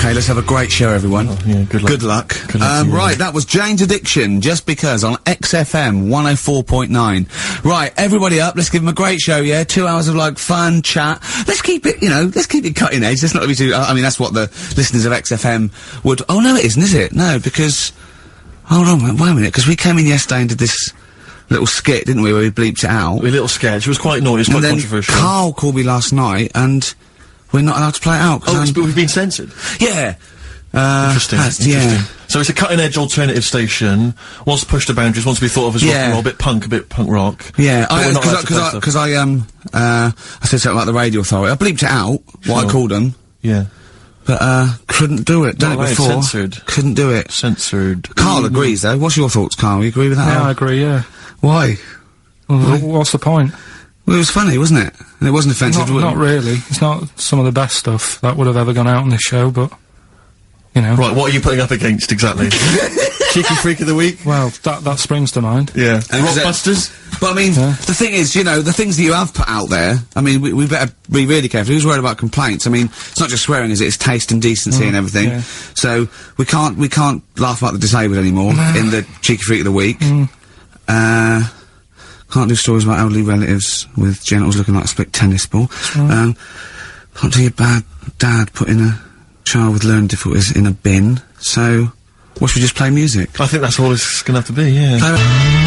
Okay, let's have a great show, everyone. Oh, yeah, good luck. Good luck. Good luck Right, that was Jane's Addiction, Just Because, on XFM 104.9. Right, everybody up, let's give them a great show, yeah? 2 hours of, like, fun, chat. Let's keep it, you know, let's keep it cutting edge. Let's not be too, I mean, that's what the listeners of XFM would, oh no it isn't, is it? No, because, hold on, wait a minute, because we came in yesterday and did this little skit, didn't we, where we bleeped it out. A little sketch, it was quite naughty, it was quite controversial. Karl called me last night, and we're not allowed to play it out. Oh, but we've been censored? Yeah. Interesting. Yeah. So it's a cutting-edge alternative station, wants to push the boundaries, wants to be thought of as rock and roll, a bit punk rock. Yeah, because I said something about the radio authority. I bleeped it out, what I called them. Yeah. But, couldn't do it. Done it before. Censored. Couldn't do it. Censored. Karl agrees, though. What's your thoughts, Karl? You agree with that? Yeah, I agree, yeah. Why? Well, what's the point? Well, it was funny, wasn't it? And it wasn't offensive, Not really. It's not some of the best stuff that would have ever gone out on this show, but, you know. Right, what are you putting up against, exactly? Cheeky Freak of the Week? Well, that springs to mind. Yeah. And Rockbusters? But I mean, the thing is, you know, the things that you have put out there, I mean, we better be really careful. Who's worried about complaints? I mean, it's not just swearing, is it? It's taste and decency and everything. Yeah. So, we can't laugh about the disabled anymore in the Cheeky Freak of the Week. Can't do stories about elderly relatives with genitals looking like a split tennis ball. Can't do your bad dad putting a child with learning difficulties in a bin. So, what should we just play music? I think that's all it's gonna have to be, yeah.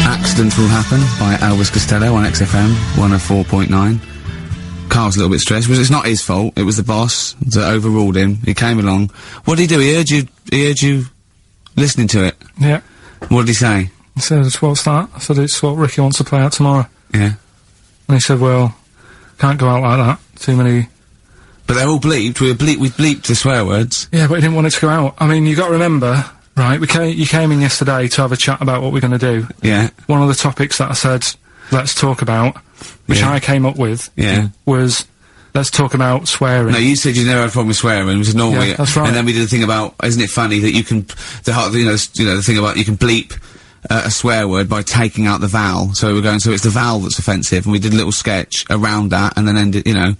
Accidents Will Happen by Elvis Costello on XFM 104.9. Karl's a little bit stressed. It's not his fault. It was the boss that overruled him. He came along. What did he do? He heard you listening to it. Yeah. What did he say? He said, what's that? I said, it's what Ricky wants to play out tomorrow. Yeah. And he said, well, can't go out like that. Too many... But they're all bleeped. We bleeped the swear words. Yeah, but he didn't want it to go out. I mean, you got to remember, right, you came in yesterday to have a chat about what we're going to do. Yeah. One of the topics that I said, let's talk about, which I came up with, was... Let's talk about swearing. No, you said you never had a problem with swearing, which is normally... Yeah, that's right. And then we did the thing about, isn't it funny that you can... the thing about you can bleep a swear word by taking out the vowel. So we're going, so it's the vowel that's offensive, and we did a little sketch around that, and then ended, you know...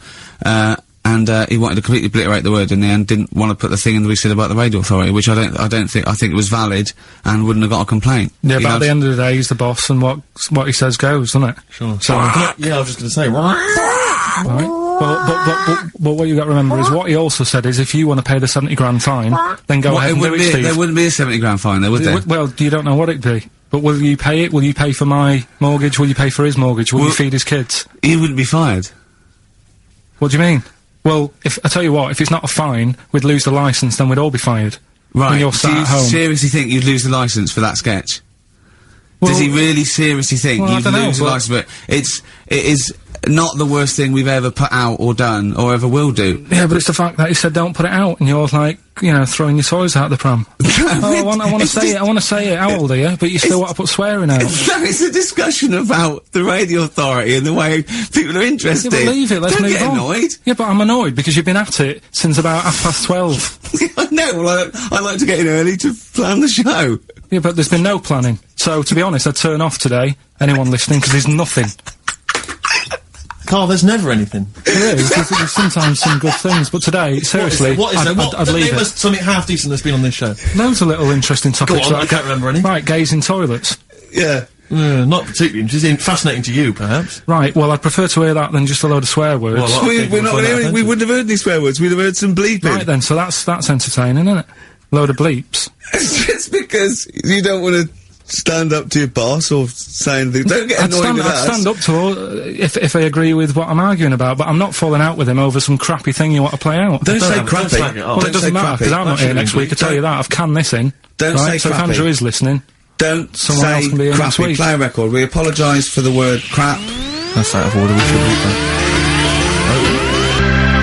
he wanted to completely obliterate the word in the end, didn't want to put the thing in that we said about the radio authority, which I think it was valid, and wouldn't have got a complint. Yeah, but at the end of the day, he's the boss, and what he says goes, doesn't it? Sure. So, yeah, I was just gonna say, right. But what you got to remember is what he also said is if you want to pay the 70 grand fine, then go ahead and do it, Steve. There wouldn't be a 70 grand fine there, would there? Well, you don't know what it'd be. But will you pay it? Will you pay for my mortgage? Will you pay for his mortgage? Will you feed his kids? He wouldn't be fired. What do you mean? Well, I tell you what, if it's not a fine, we'd lose the licence, then we'd all be fired. Right. When you're sat at home. Seriously think you'd lose the licence for that sketch? Well, does he really seriously think you'd lose the licence? But it is not the worst thing we've ever put out or done or ever will do. Yeah, but it's the fact that he said don't put it out, and you're like, you know, throwing your toys out the pram. I want to say it. I want to say it. How old are you? But you still want to put swearing out. It's a discussion about the radio authority and the way people are interested. Yeah, but leave it. Let's don't move get on. Annoyed. Yeah, but I'm annoyed because you've been at it since about 12:30. I know. Well, I like to get in early to plan the show. Yeah, but there's been no planning. So, to be honest, I'd turn off today, anyone listening, because there's nothing. Karl, there's never anything. There is. There's sometimes some good things, but today, seriously, I'd leave it. Something half decent that's been on this show. Loads of little interesting topics. Go on, I can't remember any. Right, gays in toilets. Yeah. Not particularly interesting. Fascinating to you, perhaps. Right, well, I'd prefer to hear that than just a load of swear words. Well, we wouldn't have heard any swear words, we'd have heard some bleeping. Right then, so that's entertaining, isn't it? Load of bleeps. It's because you don't want to stand up to your boss or say anything. Don't get annoyed with us. I'd stand up to if I agree with what I'm arguing about, but I'm not falling out with him over some crappy thing you want to play out. Don't say crappy. Well, it doesn't matter, because I'm not here next week, I tell you that. I've canned this in. Don't say so crappy. if Andrew is listening, don't someone else can be say in next crappy. week. Play a record. We apologise for the word crap. That's out of order, we should read that.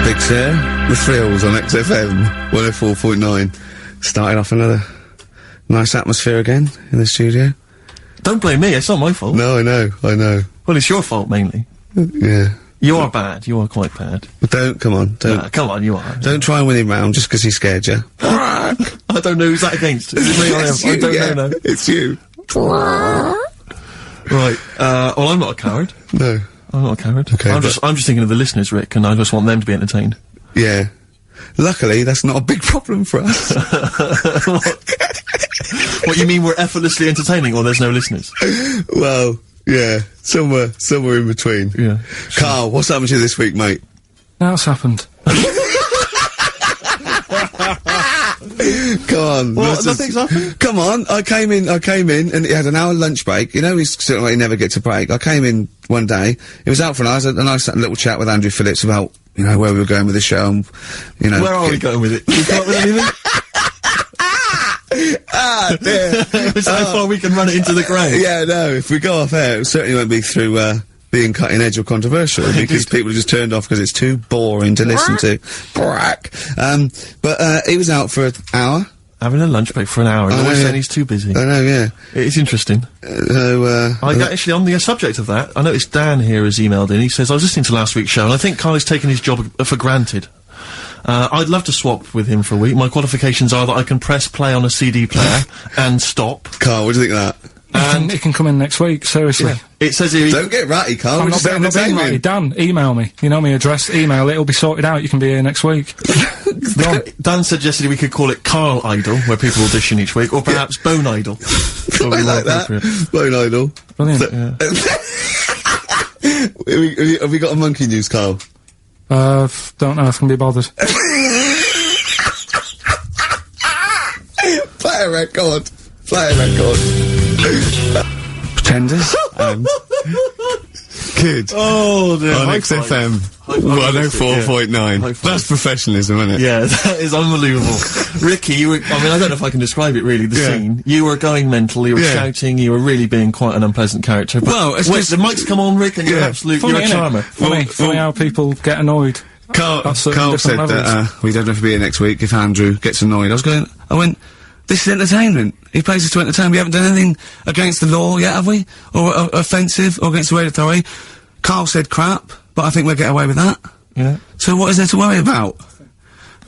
Big Sir, The Thrills on XFM 104.9. Starting off another nice atmosphere again in the studio. Don't blame me, it's not my fault. No, I know. Well, it's your fault, mainly. Yeah. You are bad, you are quite bad. But come on, come on, you are. Don't try and win him round just 'cause he scared you. I don't know who's that against. Is it me or him? I don't know now. It's you. Right, well, I'm not a coward. No. I'm not a coward. Okay, I'm just thinking of the listeners, Rick, and I just want them to be entertained. Yeah. Luckily, that's not a big problem for us. What, you mean we're effortlessly entertaining, or there's no listeners? Well, yeah, somewhere in between. Yeah. Karl, what's happened to you this week, mate? Now it's happened. Come on. What? Nothing's happened? Come on. I came in, and he had an hour lunch break. You know, he's sort of like he never gets a break. I came in one day, he was out for an hour, a nice little chat with Andrew Phillips about, you know, where we were going with the show, and, you know. Where are we going with it? You come up with anything? Dear. It's how far we can run it into the grave. Yeah, no, if we go off air, it certainly won't be through, being cutting edge or controversial, because people just turned off because it's too boring to listen to. Brack. But he was out for an hour. Having a lunch break for an hour, and always saying he's too busy. I know, yeah. It's interesting. Actually, on the subject of that, I noticed Dan here has emailed in. He says, I was listening to last week's show, and I think Karl is taking his job for granted. I'd love to swap with him for a week. My qualifications are that I can press play on a CD player and stop. Karl, what do you think of that? And it can come in next week, seriously. Yeah. It says here... Don't get ratty, Karl. I'm not being ratty. Dan, email me. You know my address, email, it'll be sorted out, you can be here next week. Dan suggested we could call it Karl Idol, where people audition each week, or perhaps Bone Idol. I like that. Bone Idol. Brilliant. Have we got a monkey news, Karl? Don't know if I can be bothered. Play a record. Pretenders. Good. Oh, dear. On XFM 104.9. That's professionalism, isn't it? Yeah, that is unbelievable. Ricky, I don't know if I can describe it really, the scene. You were going mental, you were shouting, you were really being quite an unpleasant character. But well, it's the mic's come on, Rick, and you're you're a charmer. Funny how people get annoyed. Karl said that, we don't have to be here next week if Andrew gets annoyed. I went, this is entertainment. He plays us to entertain. We haven't done anything against the law yet, have we? Or offensive, or against the radio authority. Karl said crap, but I think we'll get away with that. Yeah. So what is there to worry about?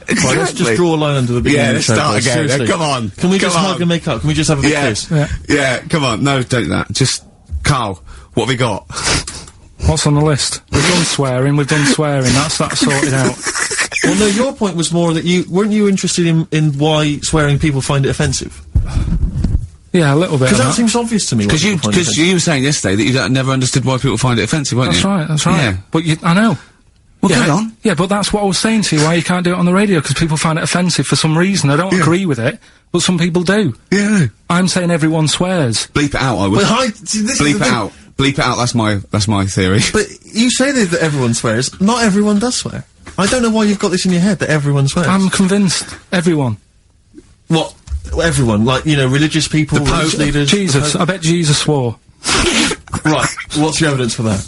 Exactly. Right, let's just draw a line under the beginning. Yeah, let's start again. Come on. Can we just hug and make up? Can we just have a big kiss? Yeah, come on. No, don't do that. Just, Karl, what have we got? What's on the list? We've done swearing, that's sorted out. Well, no, your point was more that weren't you interested in why swearing people find it offensive? Yeah, a little bit. Because that seems obvious to me. Because you were saying yesterday that you never understood why people find it offensive, weren't you? That's right. Yeah. But I know. Well, go on. Yeah, but that's what I was saying to you, why you can't do it on the radio, because people find it offensive for some reason. I don't agree with it, but some people do. Yeah. I'm saying everyone swears. Bleep it out, I would. Well, bleep it out. Bleep it out, that's my theory. But you say that everyone swears. Not everyone does swear. I don't know why you've got this in your head that everyone swears. I'm convinced. Everyone. What? Everyone? Like, you know, religious people, religious leaders? Jesus. I bet Jesus swore. Right. What's your evidence for that?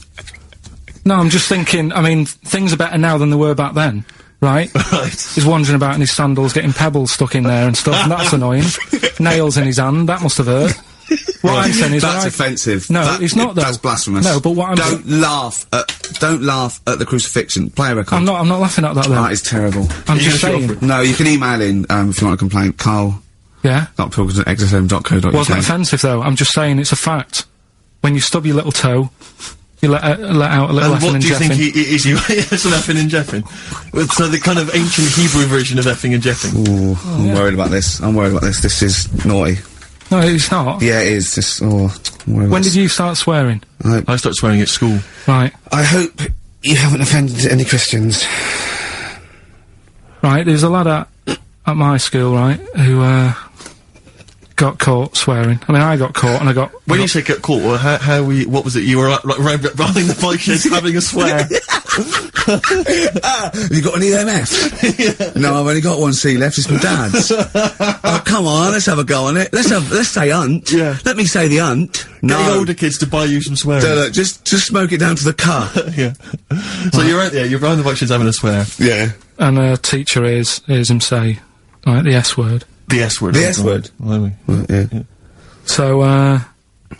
No, I'm just thinking, I mean, things are better now than they were back then. Right? Right. He's wandering about in his sandals, getting pebbles stuck in there and stuff, and that's annoying. Nails in his hand, that must have hurt. What I'm saying is that's offensive. No, it's not though. That's blasphemous. No, but what I'm don't laugh at the crucifixion. Play a record. I'm not laughing at that though. That is terrible. I'm just saying. No, you can email in if you want a complaint. Karl. Yeah. .pilkington@xfm.co.uk. Wasn't offensive though. I'm just saying it's a fact. When you stub your little toe, you let out a little effing and jeffing. What do you think is he? Yes, an effing and jeffing. So the kind of ancient Hebrew version of effing and jeffing. Ooh, I'm worried about this. This is naughty. No, it's not. Yeah, it is. Just, when did you start swearing? I started swearing at school. Right. I hope you haven't offended any Christians. Right, there's a lad at my school, right, who, got caught swearing. I mean, I got caught and I got... When you say get caught, what was it? You were, like behind the bike shed having a swear. Have you got any MF? Yeah. No, I've only got one C left, it's my dad's. Oh, come on, let's have a go on it. Let's say hunt. Yeah. Let me say the hunt. No. Getting older kids to buy you some swearing. No, look, just smoke it down to the car. Yeah. So you're right there, you're behind the bike sheds having a swear. Yeah. And a teacher hears him say, right, the S word. The S word. The S word. Well, yeah. So,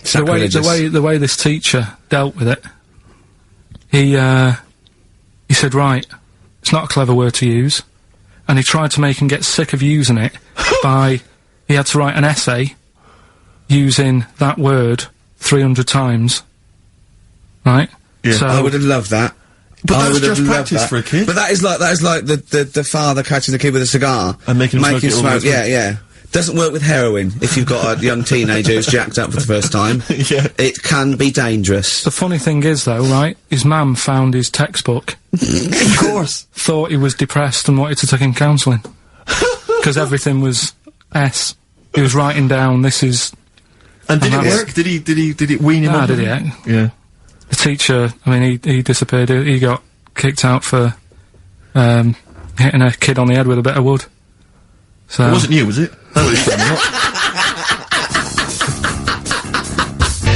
the way this teacher dealt with it, he said, right, it's not a clever word to use, and he tried to make him get sick of using it he had to write an essay using that word 300 times, right? Yeah. So I would have loved that But that's just practice for a kid. But that is like the father catching the kid with a cigar and making him smoke. Yeah. Doesn't work with heroin if you've got a young teenager who's jacked up for the first time. Yeah. It can be dangerous. The funny thing is, though, right, his mum found his textbook. Of course. Thought he was depressed and wanted to take him counselling. Because everything was S. He was writing down, this is... And did it work? Did it wean him up? Did it? Yeah. The teacher, I mean, he disappeared. He got kicked out for, hitting a kid on the head with a bit of wood. So... It wasn't you, was it? That was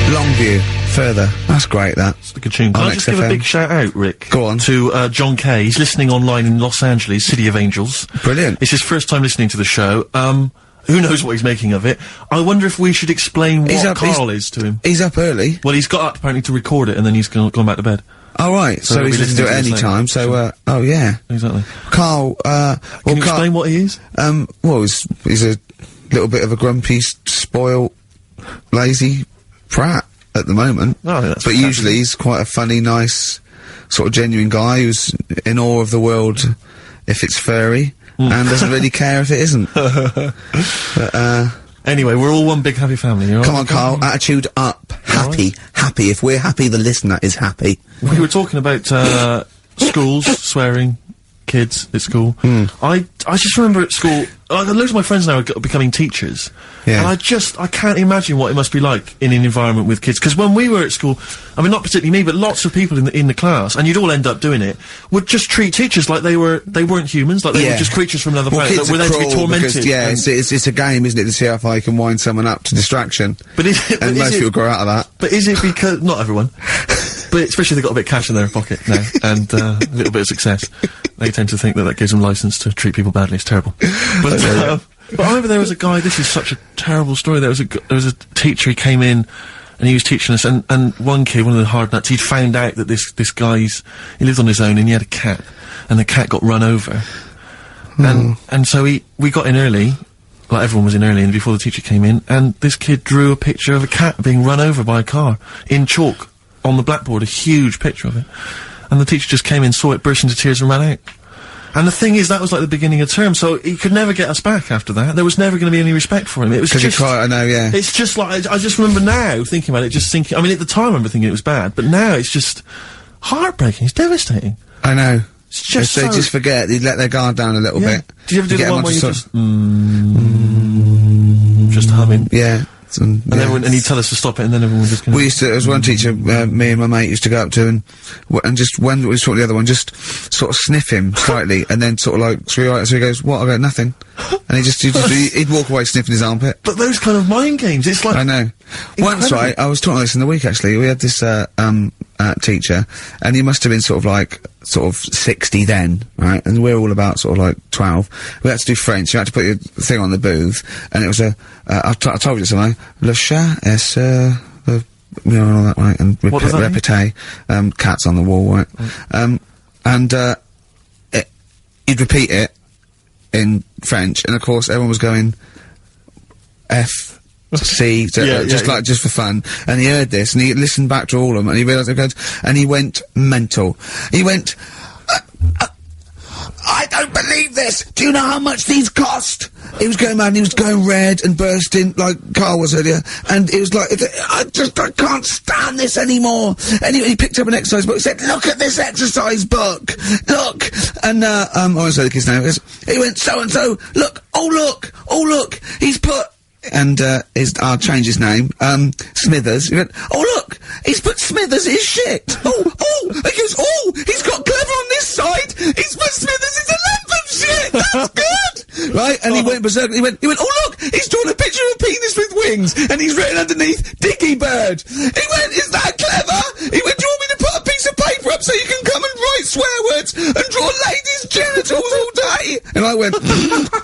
Longview. Further. That's great, that. It's a good tune. Can I just give a big shout out, Rick? Go on. To, John Kay. He's listening online in Los Angeles, City of Angels. Brilliant. It's his first time listening to the show. Who knows what he's making of it. I wonder if we should explain what Karl is to him. He's up early. Well, he's got up apparently to record it, and then he's gone back to bed. Oh, right. So he's going to do it any time, so, oh, yeah. Exactly. Karl, Can you explain what he is? Well, he's a little bit of a grumpy, spoiled, lazy prat at the moment. Oh, that's but usually he's quite a funny, nice, sort of genuine guy who's in awe of the world if it's furry, and doesn't really care if it isn't. But, anyway, we're all one big happy family. Come on, Karl, attitude up. Happy. Happy. If we're happy, the listener is happy. We were talking about, schools, swearing, kids at school. I just remember at school, loads of my friends now are becoming teachers. Yeah. And I can't imagine what it must be like in an environment with kids. Because when we were at school, I mean, not particularly me, but lots of people in the class, and you'd all end up doing it, would just treat teachers like they weren't humans, like they were just creatures from another planet, that were there to be tormented. Because, it's a game, isn't it, to see how far you can wind someone up to distraction. But and most people grow out of that. But is it because, not everyone, but especially if they've got a bit of cash in their pocket now, and a little bit of success, they tend to think that gives them license to treat people badly. It's terrible. But I remember there was a guy, this is such a terrible story, there was a teacher, he came in, and he was teaching us, and one kid, one of the hard nuts, he'd found out that this he lived on his own, and he had a cat, and the cat got run over. And so we got in early, like everyone was in early, and before the teacher came in, and this kid drew a picture of a cat being run over by a car, in chalk, on the blackboard, a huge picture of it. And the teacher just came in, saw it, burst into tears, and ran out. And the thing is, that was like the beginning of term, so he could never get us back after that. There was never going to be any respect for him. It was just... I know, yeah. It's just like, I just remember now, thinking about it, just thinking, I mean, at the time I remember thinking it was bad, but now it's just heartbreaking, it's devastating. I know. It's just they just forget, they let their guard down a little bit. Do you ever do the one where you just humming? Yeah. And he'd tell us to stop it, and then everyone would just... We used to, there was one teacher, me and my mate used to go up to, and just, when we saw the other one, just sort of sniff him slightly, and then sort of like, so he goes, what? I go, nothing. And he'd walk away sniffing his armpit. But those kind of mind games, it's like... I know. Once, right, I was talking about this in the week, actually, we had this, teacher, and he must have been sort of 60 then, right? And we're all about sort of like 12. We had to do French, you had to put your thing on the booth, and it was I told you something, le chat est, you know, and all that, right? And répété, cats on the wall, right? He'd repeat it in French, and of course everyone was going, F, C, just for fun, and he heard this, and he listened back to all of them, and he realised it, and he went mental. He went, I don't believe this! Do you know how much these cost? He was going mad, and he was going red and bursting, like Karl was earlier, and it was like, I can't stand this anymore! And he picked up an exercise book, he said, look at this exercise book! Look! And, I won't say the kid's name, he went, so-and-so, look, oh look, he's put, and, I'll change his name, Smithers. He went, oh look, he's put Smithers is shit. He goes, he's got Clever on this side. He's put Smithers is a lump of shit. That's good. Right? And he went berserk. He went, oh look, he's drawn a picture of a penis with wings, and he's written underneath, Dicky Bird. He went, is that clever? He went, do you want me to put a piece of paper up so you can come and write swear words and draw ladies' genitals all day? And I went,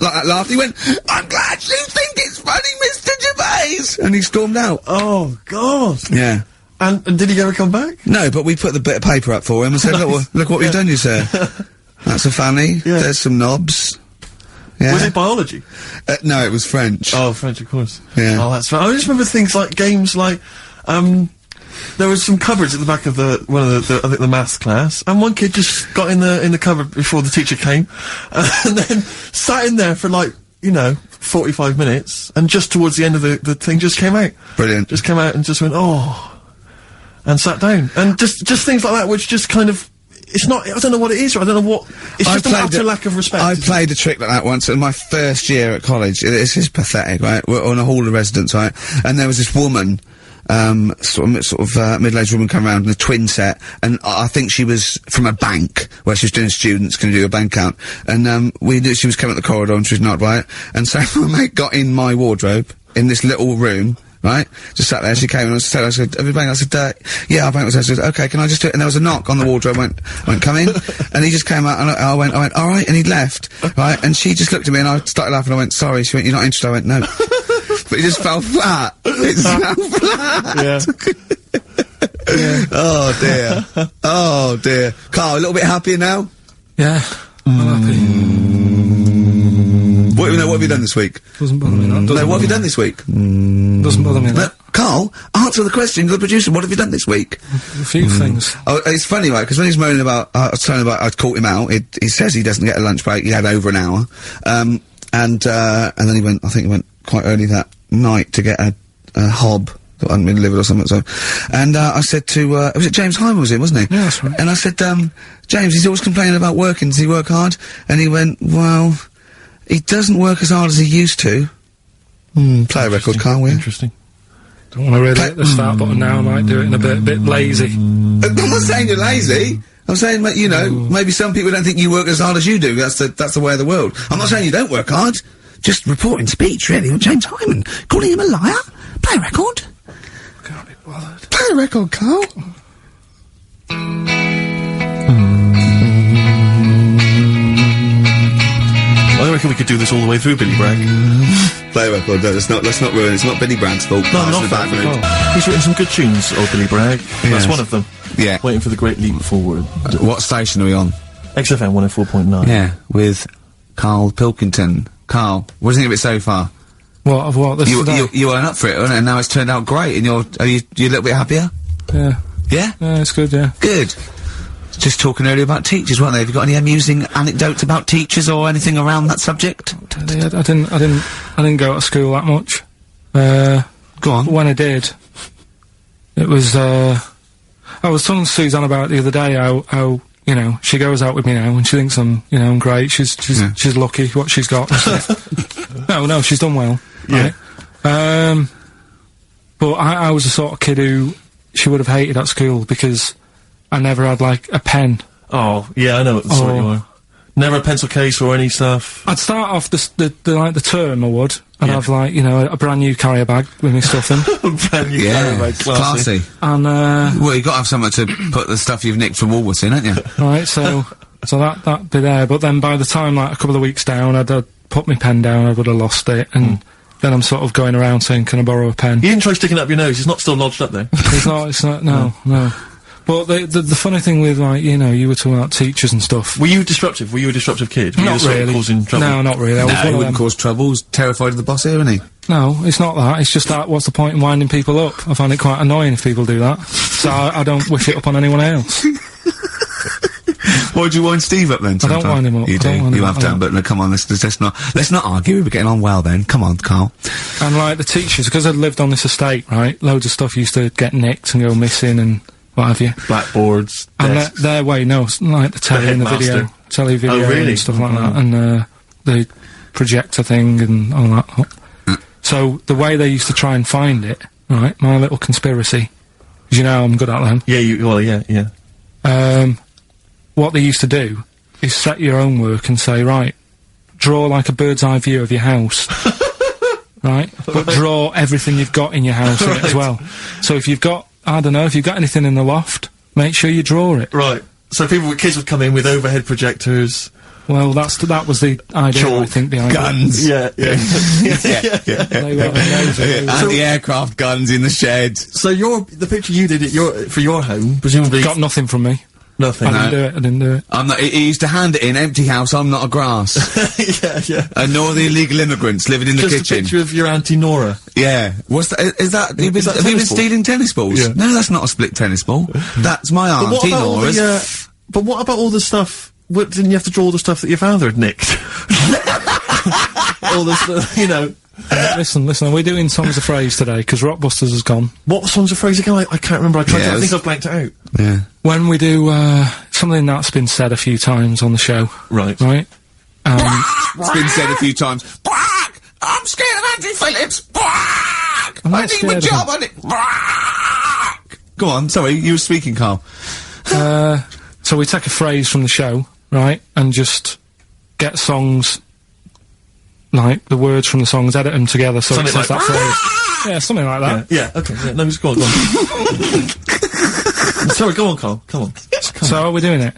like that laughed. He went, I'm glad you think it's funny, Mr. Gervais! And he stormed out. Oh, God. Yeah. And did he ever come back? No, but we put the bit of paper up for him and said, look what we've done, you sir. That's a funny. Yeah. There's some knobs. Yeah. Was it biology? No, it was French. Oh, French, of course. Yeah. Oh, that's right. I just remember things like games like, there was some cupboards at the back of I think the maths class, and one kid just got in the cupboard before the teacher came, and then sat in there for like, 45 minutes, and just towards the end of the thing just came out. Brilliant. Just came out and just went, and sat down. And just things like that, which just kind of, it's not, I don't know what it is, or I don't know what, it's just an utter lack of respect. I played a trick like that once in my first year at college. This is pathetic, right? We're on a hall of residence, right? And there was this woman, sort of middle-aged woman come around in a twin set, and I think she was from a bank where she was doing students can do a bank account, and we knew she was coming up the corridor and she was not right, and so my mate got in my wardrobe in this little room. Right? Just sat there, she came and I said, have you banked? I said, yeah, I banked. I said, okay, can I just do it? And there was a knock on the wardrobe, I went, come in. And he just came out and I went, alright, and he left. Right? And she just looked at me and I started laughing, I went, sorry. She went, you're not interested? I went, no. But it just fell flat. It fell flat. Yeah. Yeah. Oh dear. Oh dear. Karl, a little bit happier now? Yeah. I'm happy. What have you done this week? Doesn't bother me that. No, what have you done this week? Doesn't bother me that. Karl, answer the question, you're the producer, what have you done this week? A few things. Oh, it's funny, right, because when he's moaning about, I was telling about, I'd caught him out, he says he doesn't get a lunch break, he had over an hour, and then he went, I think he went quite early that night to get a hob that hadn't been delivered or something, so, and, I said to, was it James Hyman was it, wasn't he? Yeah, that's right. And I said, James, he's always complaining about working, does he work hard? And he went, well, he doesn't work as hard as he used to. Play a record, Karl, will you? Interesting. Don't want to really hit the start button now, I might do it in a bit lazy. I'm not saying you're lazy. I'm saying, maybe some people don't think you work as hard as you do. That's the way of the world. I'm not saying you don't work hard. Just reporting speech, really, with James Hyman. Calling him a liar. Play a record. Can't be bothered. Play a record, Karl. I reckon we could do this all the way through, Billy Bragg. Play a record, no, let's not ruin it. It's not Billy Bragg's fault. No, not bad mood. He's written some good tunes, old Billy Bragg. Yes. That's one of them. Yeah. Waiting for the great leap forward. What station are we on? XFM 104.9. Yeah, with Karl Pilkington. Karl, what do you think of it so far? What, of what? You weren't up for it, weren't it? And now it's turned out great, and are you a little bit happier? Yeah. Yeah? Yeah, it's good, yeah. Good. Just talking earlier about teachers, weren't they? Have you got any amusing anecdotes about teachers or anything around that subject? I didn't go to school that much. Go on. When I did, it was, I was telling Suzanne about it the other day how, she goes out with me now and she thinks I'm great. She's lucky what she's got. No, she's done well. Yeah. Right? But I was the sort of kid who she would have hated at school because I never had, like, a pen. Oh, yeah, I know what sort you are. Never a pencil case or any stuff? I'd start off the term, I would, and have, like, a brand new carrier bag with me stuff in. A brand new carrier bag, classy. And, well, you've got to have somewhere to put the stuff you've nicked from Woolworths in, haven't you? Right, so that'd be there, but then by the time, like, a couple of weeks down, I'd put my pen down, I would have lost it, and then I'm sort of going around saying, can I borrow a pen? You didn't try sticking it up your nose, it's not still lodged up there. It's not, no. But the funny thing with, like, you were talking about teachers and stuff. Were you disruptive? Were you a disruptive kid? Were Not you really. Causing trouble? No, not really. I was he wouldn't cause trouble. He's terrified of the boss here, isn't he? No, it's not that. It's just that, what's the point in winding people up? I find it quite annoying if people do that. So I don't wish it up on anyone else. Why do you wind Steve up then? I don't wind him up. You do. You have done, but no, come on, let's not argue. We're getting on well then. Come on, Karl. And, like, the teachers, because I'd lived on this estate, right, loads of stuff used to get nicked and go missing and what have you. Blackboards, and their way, no, like the telly and the video, and stuff like that, and the projector thing and all that. So the way they used to try and find it, right, my little conspiracy, 'cause I'm good at them. Yeah, What they used to do is set your own work and say, right, draw like a bird's eye view of your house. Right? But draw everything you've got in your house in it as well. So if you've got, if you've got anything in the loft, make sure you draw it. Right. So kids would come in with overhead projectors. Well, that was the idea, I think, behind guns. Yeah. Anti-aircraft guns in the shed. So the picture you did for your home, presumably got nothing from me. Nothing. I didn't do it. I'm not. He used to hand it in, empty house, I'm not a grass. Yeah. Nor the illegal immigrants living in the kitchen. Just a picture of your Auntie Nora. Yeah. What's that? Is that, have you been stealing tennis balls? Yeah. No, that's not a split tennis ball. That's my Auntie Nora's. But what about all the stuff? Didn't you have to draw all the stuff that your father had nicked? All the stuff, you know. Listen, we're doing Songs of Phrase today, because Rockbusters has gone. What Songs of Phrase again? I can't remember, I think I've blanked it out. Yeah. When we do, something that's been said a few times on the show. Right. It's been said a few times. I'm scared of Andrew Phillips. I need my job, Go on, sorry, you were speaking, Carl. So we take a phrase from the show, right, and just get songs, like, the words from the songs, edit them together so something it says like that phrase. Yeah, something like that. Yeah, okay. Yeah, no, just go on. Sorry, go on, Carl. Come on. So are we doing it?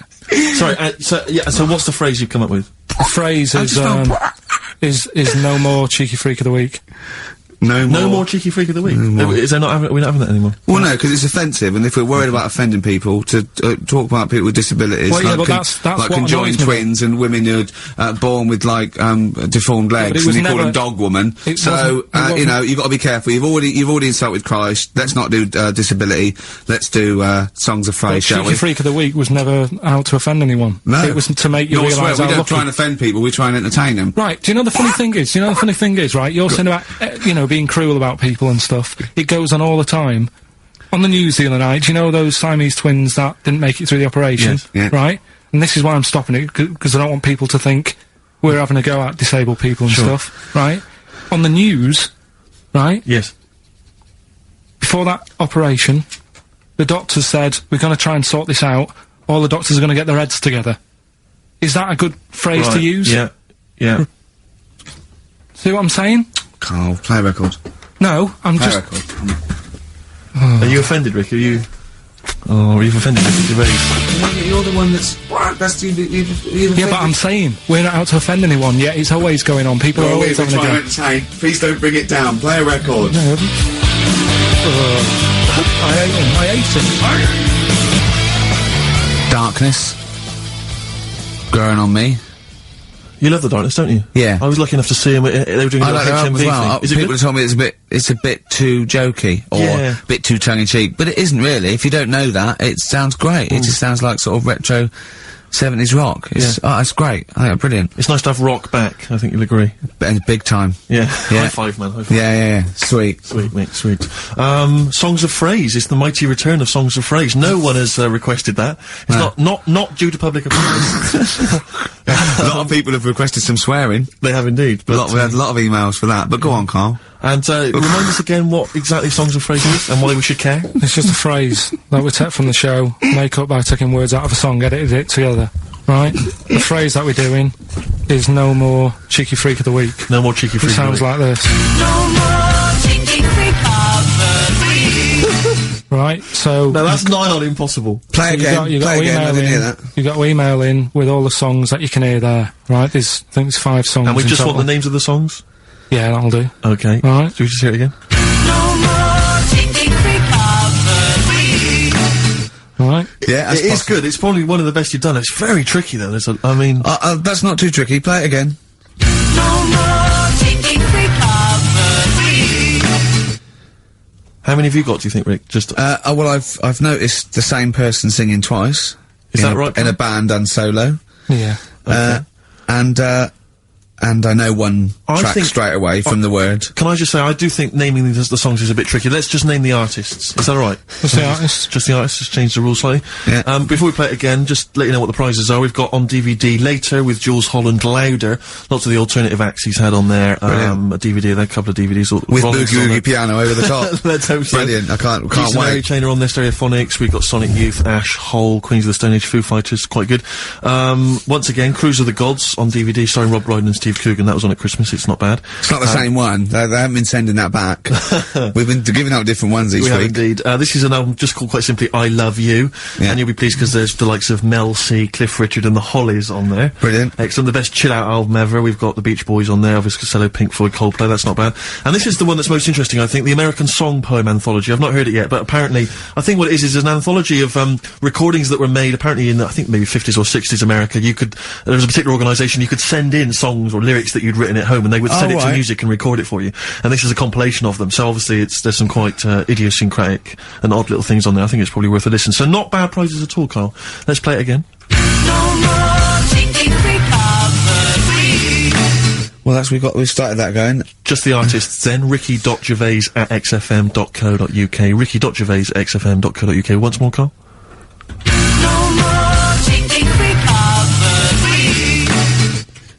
Sorry, so what's the phrase you've come up with? The phrase is no more Cheeky Freak of the Week. No more Cheeky Freak of the Week? Is there not, we're not having that anymore? Well, no, because it's offensive, and if we're worried about offending people, to talk about people with disabilities, well, yeah, like, that's like what conjoined twins and women who are born with, like, deformed legs, and you call them dog woman. So, you know, you've got to be careful. You've already insulted Christ. Let's not do, disability. Let's do, Songs of Phrase, shall we? Cheeky Freak of the Week was never out to offend anyone. No. It was to make you realise how we don't try and offend people, we try and entertain them. Right, do you know the funny thing is? Right, you're saying about, you know, being cruel about people and stuff. It goes on all the time. On the news the other night, you know those Siamese twins that didn't make it through the operation? Yes, yeah. Right? And this is why I'm stopping it, because I don't want people to think we're having a go at disabled people and stuff, right? On the news, right? Yes. Before that operation, the doctors said, we're going to try and sort this out. All the doctors are going to get their heads together. Is that a good phrase to use? Yeah. See what I'm saying? Carl, play a record. No, I'm Play just... a record. Are you offended, Rick? Are you offended, Rick? You're the one that's Yeah, but I'm saying, we're not out to offend anyone, yet it's always going on. People are always having a go. Please don't bring it down. Play a record. No. I hate him. Darkness. Growing on me. You love the darkness, don't you? Yeah. I was lucky enough to see them. They were doing a like HMV as well. thing. Is it People told me it's a bit too jokey or a bit too tongue-in-cheek, but it isn't really. If you don't know that, it sounds great. It just sounds like sort of retro 70s rock. It's it's great. I think it's brilliant. It's nice to have rock back. I think you'll agree. Big time. Yeah. High five, man. High five. Yeah. Sweet, mate. Sweet. Songs of Phrase. It's the mighty return of Songs of Phrase. No one has requested that. It's not due to public approval. A lot of people have requested some swearing. They have indeed. But we had a lot of emails for that. But go on, Carl. And remind us again what exactly Songs of Phrase is and why we should care. It's just a phrase that we take from the show, make up by taking words out of a song, edited it together. Right? The phrase that we're doing is no more Cheeky Freak of the Week. No more Cheeky Freak of the Week. It sounds like this. No more Cheeky Freak of the Week. Right, so... No, that's nigh on impossible. Play again. You got to email in with all the songs that you can hear there. Right, I think there's 5 songs. And we just want the names of the songs? Yeah, that'll do. Okay. Alright. Should we just hear it again? No more Cheeky Freak of the Week. Alright. Yeah, it is good. It's probably one of the best you've done. It's very tricky though. I mean... that's not too tricky. Play it again. No more Cheeky Freak of the Week. How many have you got, do you think, Rick? Just... well, I've noticed the same person singing twice. Is that right? In a band and solo. Yeah. Okay. And I know one track straight away from the word. Can I just say, I do think naming the songs is a bit tricky. Let's just name the artists. Is that alright? Just the artists? Just the artists, just change the rules slightly. Yeah. Before we play it again, just let you know what the prizes are. We've got on DVD Later with Jules Holland Louder. Lots of the alternative acts he's had on there. A DVD, a couple of DVDs. With Boogie Woogie Piano over the top. Let's hope so. Brilliant. I can't wait. Mary Chain are on there, Stereophonics. We've got Sonic Youth, Ash, Hole, Queens of the Stone Age, Foo Fighters. Quite good. Once again, Cruise of the Gods on DVD starring Rob Brydon and Steve Steve Coogan. That was on at Christmas. It's not bad. It's not the same one. They haven't been sending that back. We've been giving out different ones each week. We have indeed. This is an album just called quite simply I Love You. Yeah. And you'll be pleased because there's the likes of Mel C, Cliff Richard and the Hollies on there. Brilliant. Excellent. The best chill-out album ever. We've got the Beach Boys on there, Elvis Costello, Pink Floyd, Coldplay. That's not bad. And this is the one that's most interesting, I think, the American Song Poem Anthology. I've not heard it yet, but apparently, I think what it is an anthology of recordings that were made apparently in, I think, maybe 50s or 60s America. There was a particular organisation, you could send in songs or lyrics that you'd written at home, and they would send it to music and record it for you. And this is a compilation of them. So obviously there's some quite idiosyncratic and odd little things on there. I think it's probably worth a listen. So not bad prizes at all, Carl. Let's play it again. No more changing recovery. Well, we've started that going. Just the artists then, ricky.gervais@xfm.co.uk, ricky.gervais@xfm.co.uk. Once more, Carl. No more changing recovery.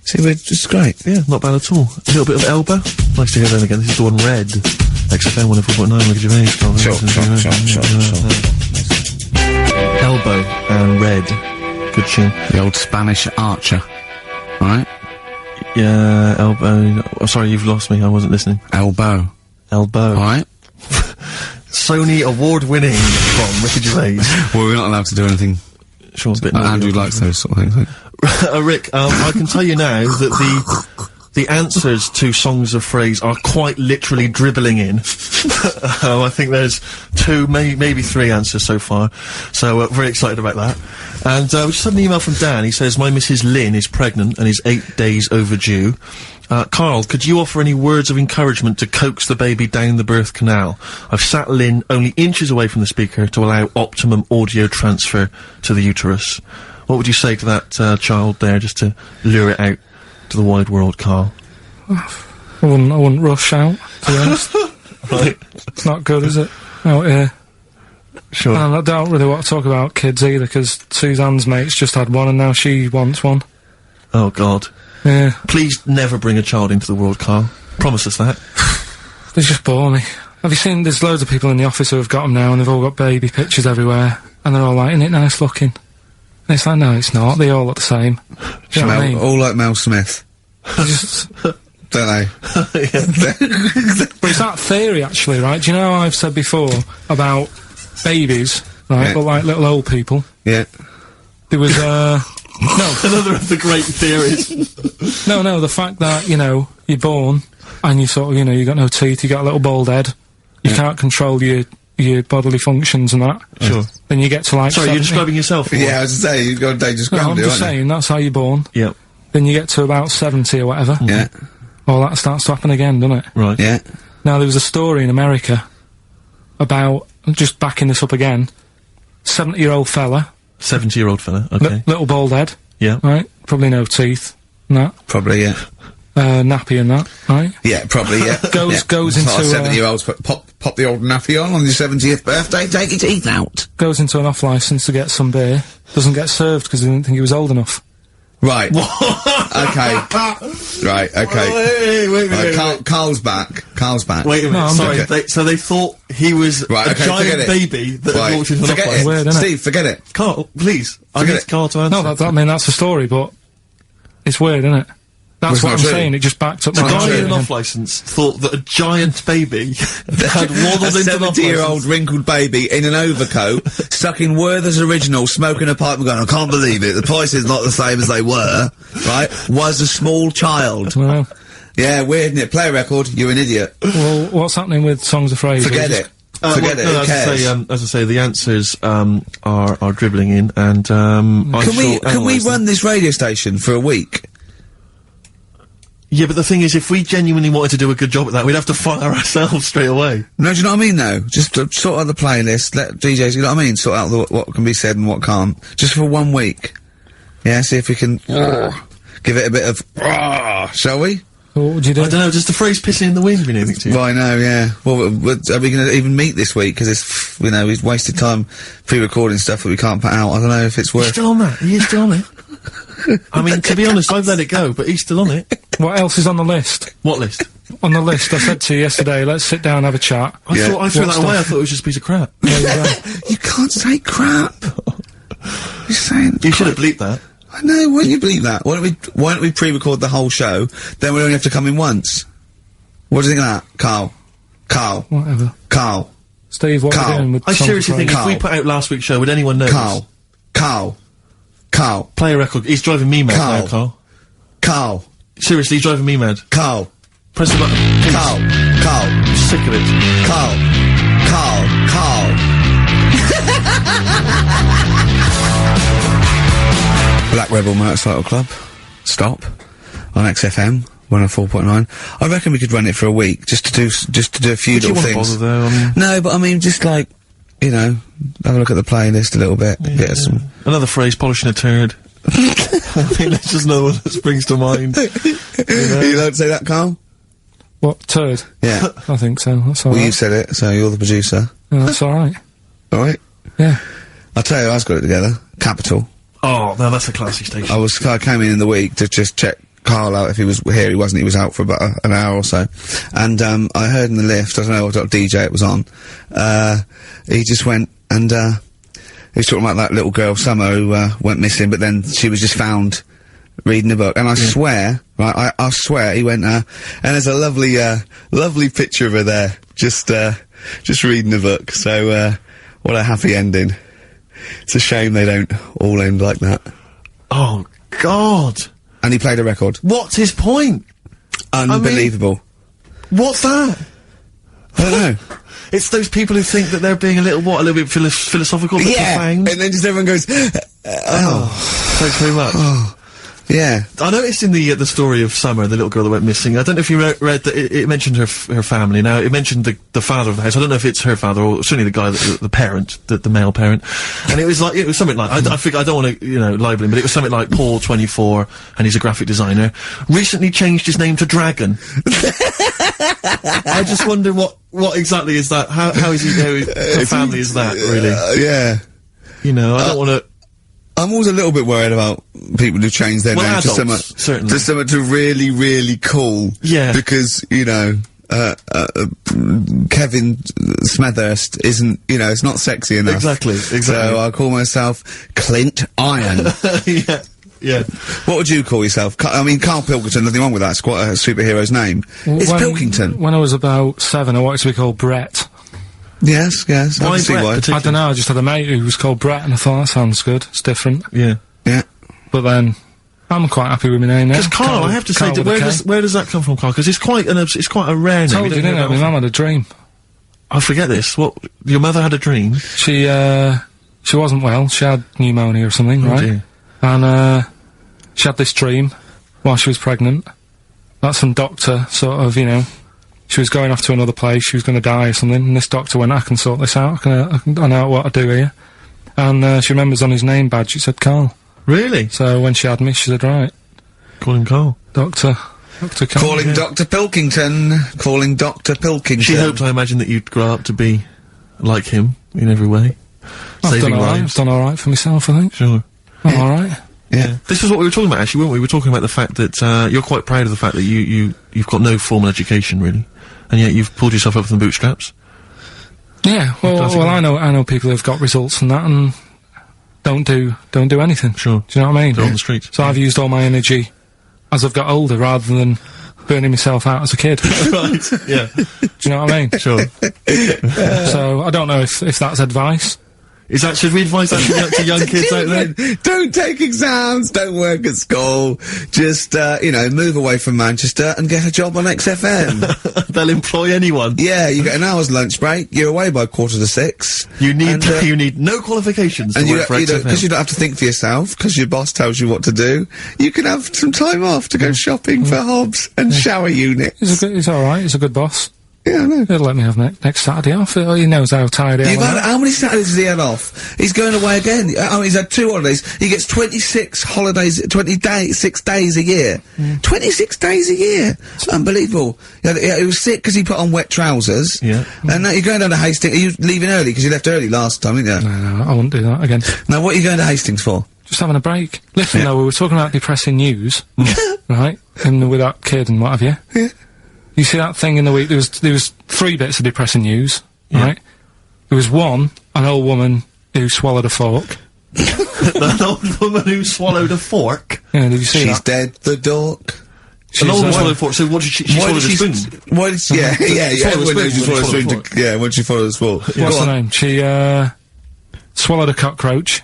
See, we're just great. Yeah, not bad at all. A little bit of Elba. Nice to hear them again. This is the one Red. XFM 104.9, Ricky Gervais. Sure. Elbow and Red. Good tune. The old Spanish archer. Right? Yeah, Elbow. Oh, sorry, you've lost me. I wasn't listening. Elbow. Right? Sony award-winning from Ricky Gervais. Well, we're not allowed to do anything. Sure, a bit Andrew likes those sort of things. Rick, I can tell you now that the answers to songs of phrase are quite literally dribbling in. I think there's 2, maybe 3 answers so far. So, very excited about that. And, we just had an email from Dan. He says, my Mrs. Lynn is pregnant and is 8 days overdue. Karl, could you offer any words of encouragement to coax the baby down the birth canal? I've sat Lynn only inches away from the speaker to allow optimum audio transfer to the uterus. What would you say to that, child there, just to lure it out to the wide world, Karl? I wouldn't rush out, to be honest. Right. It's not good, is it? Out here. Sure. And I don't really want to talk about kids either, because Suzanne's mate's just had one and now she wants one. Oh, God. Yeah. Please never bring a child into the world, Karl. Promise us that. They just bore me. Have you seen, there's loads of people in the office who have got them now and they've all got baby pictures everywhere. And they're all like, isn't it nice looking? And it's like, no, it's not. They all look the same. Do you know what I mean? All like Mel Smith. They just... Don't they? But it's that theory, actually, right? Do you know how I've said before about babies, right, but like little old people? Yeah. There was, no. Another of the great theories. No, the fact that, you know, you're born, and you sort of, you know, you got no teeth, you got a little bald head, you can't control your bodily functions and that. Sure. Then you get to like Sorry, 70. you're describing yourself? Yeah, I was to say, you've got a dangerous No, ground, I'm aren't just you? saying, that's how you're born. Yep. Then you get to about 70 or whatever. Yeah. All that starts to happen again, doesn't it? Right. Yeah. Now, there was a story in America about, just backing this up again, 70-year-old fella. 70-year-old fella, okay. Little bald head. Yeah. Right? Probably no teeth. And that. Probably, yeah. Nappy and that, right? Yeah, probably, yeah. Goes It's into, like 70-year-olds, pop the old nappy on your 70th birthday, take your teeth out. Goes into an off-licence to get some beer. Doesn't get served because he didn't think he was old enough. Right. Okay. Right, okay. Wait. Carl's back. Wait a minute, No, I'm sorry. okay. So they thought he was a giant baby that had walked into an Forget off-licence. it. Weird, innit? Steve, forget it. Carl, please. I Forget need it. Carl to answer. No, I mean, that's the story, but it's weird, isn't it? That's Well, what I'm it's not true. saying, it just backed up The my guy theory in an again. off-licence thought that a giant baby had waddled A into an 70-year-old off-licence. wrinkled baby in an overcoat, stuck in Werther's Original, smoking a pipe and going, I can't believe it, the price is not the same as they were, right, was a small child. Well, Yeah, weird, isn't it? Play a record, you're an idiot. well, what's happening with Songs of Phrase? Forget it. Forget it, No, who cares? as I say, the answers are dribbling in, and Can we run this radio station for a week? Yeah, but the thing is, if we genuinely wanted to do a good job at that, we'd have to fire ourselves straight away. No, do you know what I mean, though? Just sort out the playlist, let DJs, you know what I mean? Sort out what can be said and what can't. Just for 1 week. Yeah, see if we can give it a bit of shall we? What would you do? I don't know, does the phrase pissing in the wind mean anything to you? Well, I know, yeah. Well, are we going to even meet this week? Because it's, you know, we've wasted time pre-recording stuff that we can't put out. I don't know if it's He's worth... still on that? He is still on it? I mean, to be honest, I've let it go, but he's still on it. What else is on the list? What list? On the list, I said to you yesterday, let's sit down and have a chat. I Yeah. thought I threw What that away, stuff? I thought it was just a piece of crap. There you go. You can't say crap. You're saying... You should have bleeped that. I know, wouldn't you believe that? Why don't we pre-record the whole show, then we only have to come in once? What do you think of that, Karl? Karl. Whatever. Karl. Steve, what are you doing with I seriously think Karl. if we put out last week's show, would anyone know? Karl. Play a record. He's driving me mad Karl. now, Karl. Karl. Seriously, he's driving me mad. Karl. Press the button. Please. Karl. I'm sick of it. Karl. Black Rebel Motorcycle Club. Stop. On XFM 104.9. I reckon we could run it for a week, just to do a few little things. Bother, though, I mean... No, but I mean, just like, you know, have a look at the playlist a little bit. Yeah. Get some. Another phrase, polishing a turd. I think that's just another one that springs to mind. You allowed to say that, Karl? What, turd? Yeah. I think so, that's alright. Well, you said it, so you're the producer. Yeah, that's alright. Alright? Yeah. I'll tell you, I got it together. Capital. Oh, no, that's a classy station. I came in the week to just check Karl out if he was here. He wasn't. He was out for about an hour or so. And, I heard in the lift, I don't know what DJ it was on, he just went and, he was talking about that little girl, Summer, who, went missing, but then she was just found reading a book. And I swear, right, I swear, he went, and there's a lovely, lovely picture of her there, just reading a book. So, what a happy ending. It's a shame they don't all end like that. Oh, God! And he played a record. What's his point? Unbelievable. What's that? I don't know. It's those people who think that they're being a little bit philosophical, but profound. And then just everyone goes, Thanks very much. Oh, yeah. I noticed in the story of Summer, the little girl that went missing, I don't know if you read that it mentioned her family. Now, it mentioned the father of the house. I don't know if it's her father or certainly the guy, the parent, the male parent. And it was something like, I think, I don't want to, libel him, but it was something like Paul, 24, and he's a graphic designer, recently changed his name to Dragon. I just wonder what exactly is that? How is he, how family is that, really? Yeah. I don't want to... I'm always a little bit worried about people who change their name to something to really, really cool. Yeah. Because, Kevin Smethurst isn't, it's not sexy enough. Exactly. So I call myself Clint Iron. Yeah. What would you call yourself? Karl Pilkington, nothing wrong with that. It's quite a superhero's name. It's Pilkington. When I was about 7, I wanted to be called Brett. Yes. I can see why. I don't know, I just had a mate who was called Brett and I thought that sounds good, it's different. Yeah. But then, I'm quite happy with my name now. Because Karl, I have to say, where does that come from, Karl? Because it's quite a rare name. I told you, didn't I? My mum had a dream. I forget this. What? Your mother had a dream? She wasn't well, she had pneumonia or something, right? Dear. And, she had this dream while she was pregnant. That some doctor, sort of, she was going off to another place, she was going to die or something, and this doctor went, I can sort this out, I know what to do here. And, she remembers on his name badge, it said Karl. Really? So when she had me, she said, right. Call him Karl. Dr. Karl. Calling Dr. Pilkington. Calling Dr. Pilkington. She hoped, I imagine, that you'd grow up to be like him, in every way. I've done alright for myself, I think. Sure. I'm alright. Yeah. This is what we were talking about, actually, weren't we? We were talking about the fact that, you're quite proud of the fact that you've got no formal education, really. And yet you've pulled yourself up from the bootstraps. Yeah, well, I know people who've got results from that and don't do anything. Sure. Do you know what I mean? They're on the street. So I've used all my energy as I've got older rather than burning myself out as a kid. Right, yeah. Do you know what I mean? Sure. So I don't know if that's advice. Should we advise that to young kids out there? Don't take exams, don't work at school, just, move away from Manchester and get a job on XFM. They'll employ anyone. Yeah, you get an hour's lunch break, you're away by 5:45. You need no qualifications to work for XFM. Because you don't have to think for yourself, because your boss tells you what to do, you can have some time off to go shopping for hobs and shower units. He's alright, he's a good boss. Yeah, I know. He'll let me have next Saturday off. He knows how tired I am. How many Saturdays has he had off? He's going away again. He's had 2 holidays. He gets 26 holidays, 6 days a year. 26 days a year. Unbelievable. He was sick because he put on wet trousers. Yeah. And now you're going down to Hastings. Are you leaving early? Because you left early last time, didn't you? No, I wouldn't do that again. Now, what are you going to Hastings for? Just having a break. Listen, though, we were talking about depressing news. Right? And with that kid and what have you. Yeah. You see that thing in the week, there was 3 bits of depressing news, right? There was 1, an old woman who swallowed a fork. An old woman who swallowed a fork. Yeah, did you see She's that? dead, the dork. An old woman swallowed a fork, so what did she swallowed a spoon? Why did she, yeah, everyone knows she swallowed a spoon. Yeah, when she swallowed a spoon. What's her name? She, swallowed a cockroach.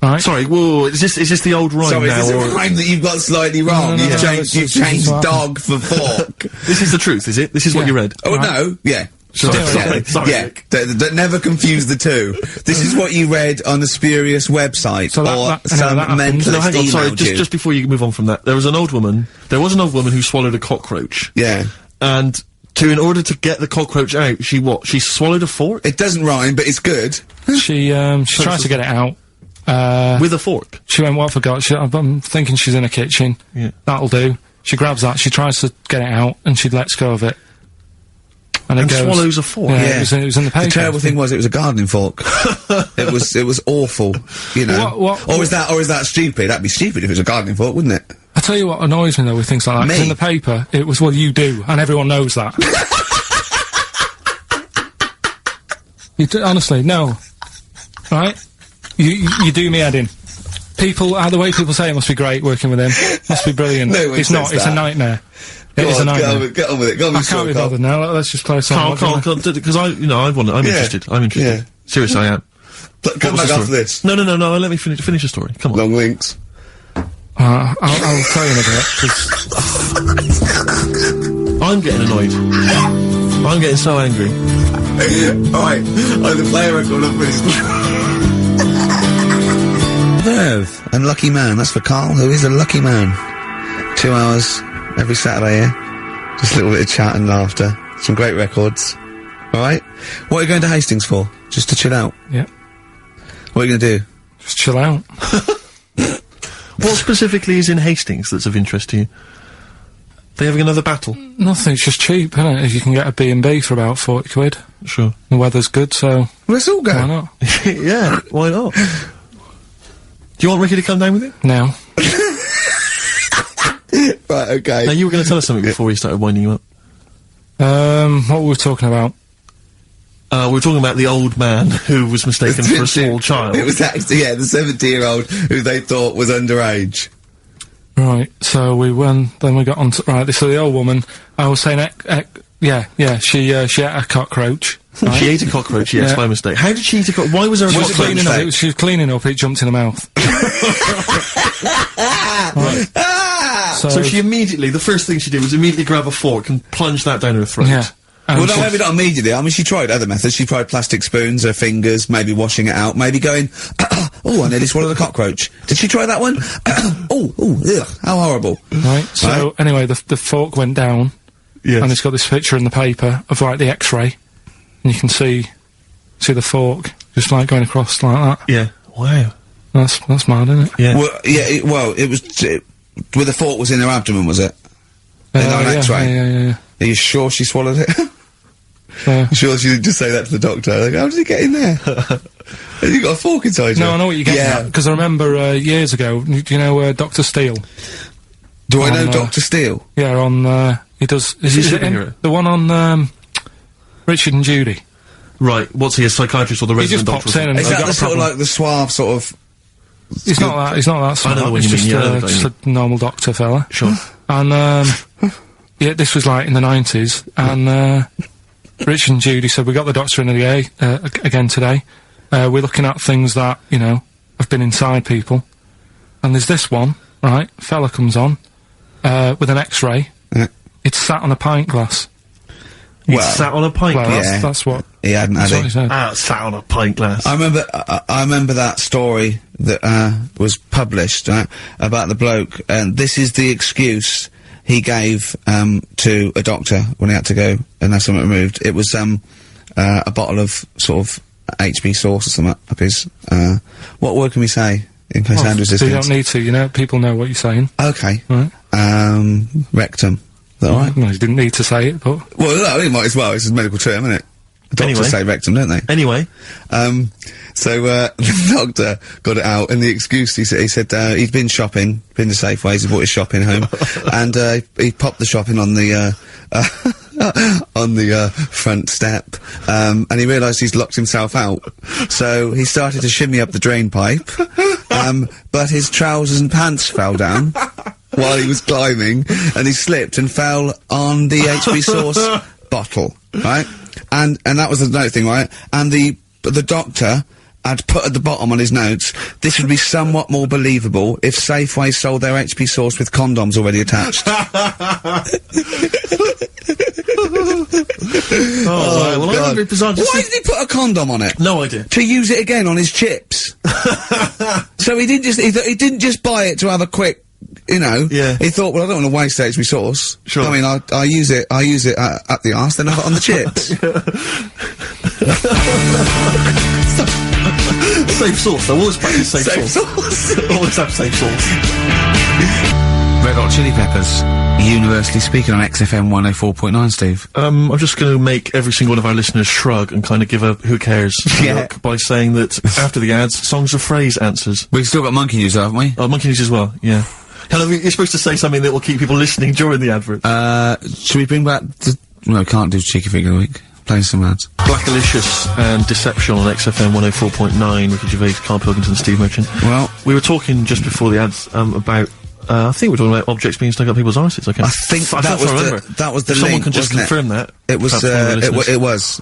Right. Sorry, whoa, is this the old rhyme Sorry, now? is this a rhyme that you've got slightly wrong? No, You've changed it's dog for fork. This is the truth, is it? This is what you read? Oh, Right. no, yeah. Sorry. Yeah, never confuse the two. This is what you read on a spurious website, So or that some happens. mentalist No, hang on, sorry, emailed you. just before you move on from that, there was an old woman who swallowed a cockroach. Yeah. And in order to get the cockroach out, she swallowed a fork? It doesn't rhyme, but it's good. She tried to get it out. With a fork? She went, well, I forgot. I'm thinking she's in the kitchen. Yeah. That'll do. She grabs that, she tries to get it out, and she lets go of it. And it goes, swallows a fork? Yeah, It was in the paper. The terrible thing was, it was a gardening fork. it was awful, you know. Or is that stupid? That'd be stupid if it was a gardening fork, wouldn't it? I tell you what annoys me, though, with things like that. 'Cause Me? in the paper, it was, well, you do, and everyone knows that. Honestly, no. Right? You do me head in. The way people say it must be great working with him. Must be brilliant. No one It's not, says it's a that. nightmare. It is a nightmare. Get on with it. Go on I with can't be Carl. bothered now. Let's just play a song. Carl, because I'm interested. I'm interested. Yeah. Seriously, I am. Come What was back the after story? this. No, let me finish the story. Come on. Long links. I'll tell you in a bit, 'cause I'm getting annoyed. I'm getting so angry. Alright, either play a record or finish. Verve, unlucky man. That's for Karl, who is a lucky man. 2 hours every Saturday here. Just a little bit of chat and laughter. Some great records. Alright? What are you going to Hastings for? Just to chill out? yeah, What are you going to do? just chill out. What specifically is in Hastings that's of interest to you? They having another battle? Nothing, it's just cheap, isn't it? If you can get a B&B for about 40 quid. Sure. The weather's good, so Let's all go. why not? Yeah, why not? Do you want Ricky to come down with you? Now. Right, okay. Now, you were going to tell us something before we started winding you up. What were we talking about? We were talking about the old man who was mistaken for a small child. It was actually, the 70-year-old who they thought was underage. Right, so then we got on to, right, so the old woman, I was saying, she ate a cockroach. Right? She ate a cockroach, yes, Yeah. by mistake. How did she eat a cockroach? Why was there a She was cockroach? cleaning up, she was cleaning up, it jumped in her mouth. Right. So she immediately, the first thing she did was immediately grab a fork and plunge that down her throat. Yeah. And Well, no, she- maybe not immediately. I mean, she tried other methods. She tried plastic spoons, her fingers, maybe washing it out, maybe going, oh, I nearly swallowed a cockroach. Did she try that one? Ugh, how horrible. Right, so anyway, the fork went down, Yes. and it's got this picture in the paper of, like, the x-ray, and you can see the fork, just, like, going across like that. Yeah. Wow. That's mad, isn't it? Yeah. Well, it was, where the fork was in her abdomen, was it? In an Yeah, X-ray? yeah. Are you sure she swallowed it? Yeah. Sure she didn't just say that to the doctor? Like, how did it get in there? Have you got a fork inside you? No, I know what you're getting at, because I remember, years ago, do you know, Dr. Steele? Do I know on, Dr. Steele? Yeah, on, he does... Is he a it him? superhero? The one on, Richard and Judy. Right. What's he, a psychiatrist or the He resident just doctor? pops in and Is they've that got the a sort of problem. like the suave sort of... He's not that smart. I know the one He's you just, mean, yeah, just a normal doctor fella. Sure. And, yeah, this was like in the 90s, and, Richard and Judy said, we got the doctor in again today. We're looking at things that, you know, have been inside people. And there's this one, right? Fella comes on, with an x-ray. Yeah. It's sat on a pint glass. He Well, sat on a pint Well, glass. yeah. that's what, He hadn't, that's had what he he? said. Sat on a pint glass. I remember that story that, was published, about the bloke, and this is the excuse he gave, to a doctor when he had to go and have something removed. It was, a bottle of, sort of, HB sauce or something up his, what word can we say in case Well, Andrew's so you listening? don't need to, you know, people know what you're saying. Okay. Right. Rectum. Is that alright? No, you didn't need to say it, but... Well, no, he might as well. It's a medical term, isn't it? Doctors Anyway. say rectum, don't they? Anyway. So, the doctor got it out, and the excuse, he said, he'd been shopping, been to Safeways, he brought his shopping home, and, he popped the shopping on the, on the front step, and he realised he's locked himself out. So he started to shimmy up the drain pipe, but his trousers and pants fell down while he was climbing, and he slipped and fell on the HB sauce bottle, right? And that was the note thing, right? And the doctor had put at the bottom on his notes, this would be somewhat more believable if Safeway sold their HP sauce with condoms already attached. Well, I remember it bizarre. Why did he put a condom on it? No idea. To use it again on his chips. So he didn't just buy it to have a quick, you know. Yeah. He thought, well, I don't want to waste HP sauce. Sure. I mean, I use it at the arse, then I put it on the chips. Safe sauce. I always practice safe sauce. Always have safe sauce. Red Hot Chili Peppers, universally speaking on XFM 104.9, Steve. I'm just going to make every single one of our listeners shrug and kind of give a who cares look by saying that after the ads, songs of phrase answers. We've still got Monkey News, haven't we? Oh, Monkey News as well, yeah. Hello, you're supposed to say something that will keep people listening during the advert. Should we bring back the... No, can't do Cheeky Figure of the Week. Play some ads. Blackalicious and Deception on XFM 104.9, Ricky Gervais, Karl Pilkington, Steve Merchant. Well, we were talking just before the ads, about, I think we're talking about objects being stuck up people's arses, okay? I think that was the if someone link, can just confirm that. It was, it was,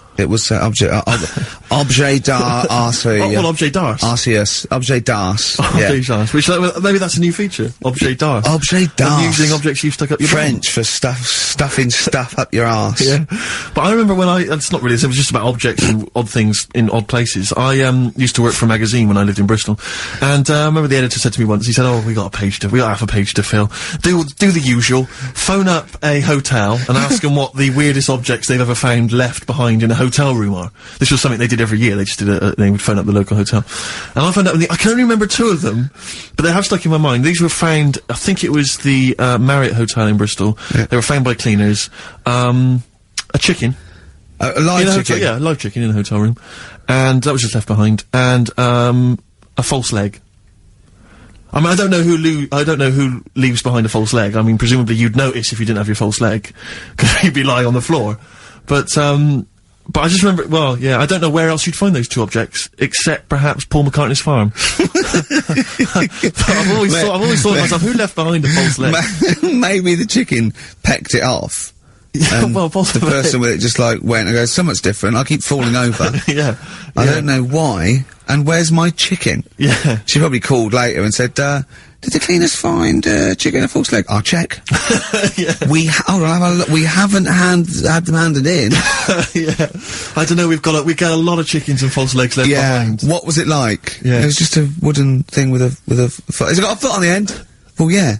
objet d'art, well, objet d'art. Arceus. Objet d'art. Objet d'art. Which, maybe that's a new feature. Objet d'art. Objet d'art. Using objects you've stuck up your French for stuffing stuff up your arse. Yeah. But I remember when it's not really, it was just about objects and odd things in odd places. I, used to work for a magazine when I lived in Bristol. And, I remember the editor said to me once, he said, we got half a page to fill. Do the usual. Phone up a hotel and ask them what the weirdest objects they've ever found left behind in a hotel room are. This was something they did every year. They just they would phone up the local hotel. And I found out, I can only remember 2 of them, but they have stuck in my mind. These were found, I think it was the, Marriott Hotel in Bristol. Yeah. They were found by cleaners. A chicken. A live chicken? Yeah, a live chicken in a hotel room. And that was just left behind. And, a false leg. I mean, I don't know who leaves behind a false leg. I mean, presumably you'd notice if you didn't have your false leg, because you'd be lying on the floor. But I just remember, well, yeah, I don't know where else you'd find those 2 objects, except perhaps Paul McCartney's farm. But I've always thought to myself, who left behind a false leg? Maybe the chicken pecked it off. Well, possibly. The person with it just like went and goes, so much different, I keep falling over. Yeah. I don't know why, and where's my chicken? Yeah. She probably called later and said, did the cleaners find, chicken and a false leg? I'll check. Yeah. Hold on, have a look. We haven't had them handed in. Yeah. I don't know, we got a lot of chickens and false legs left behind. What was it like? Yeah. It was just a wooden thing with a foot. Has it got a foot on the end? Well, yeah.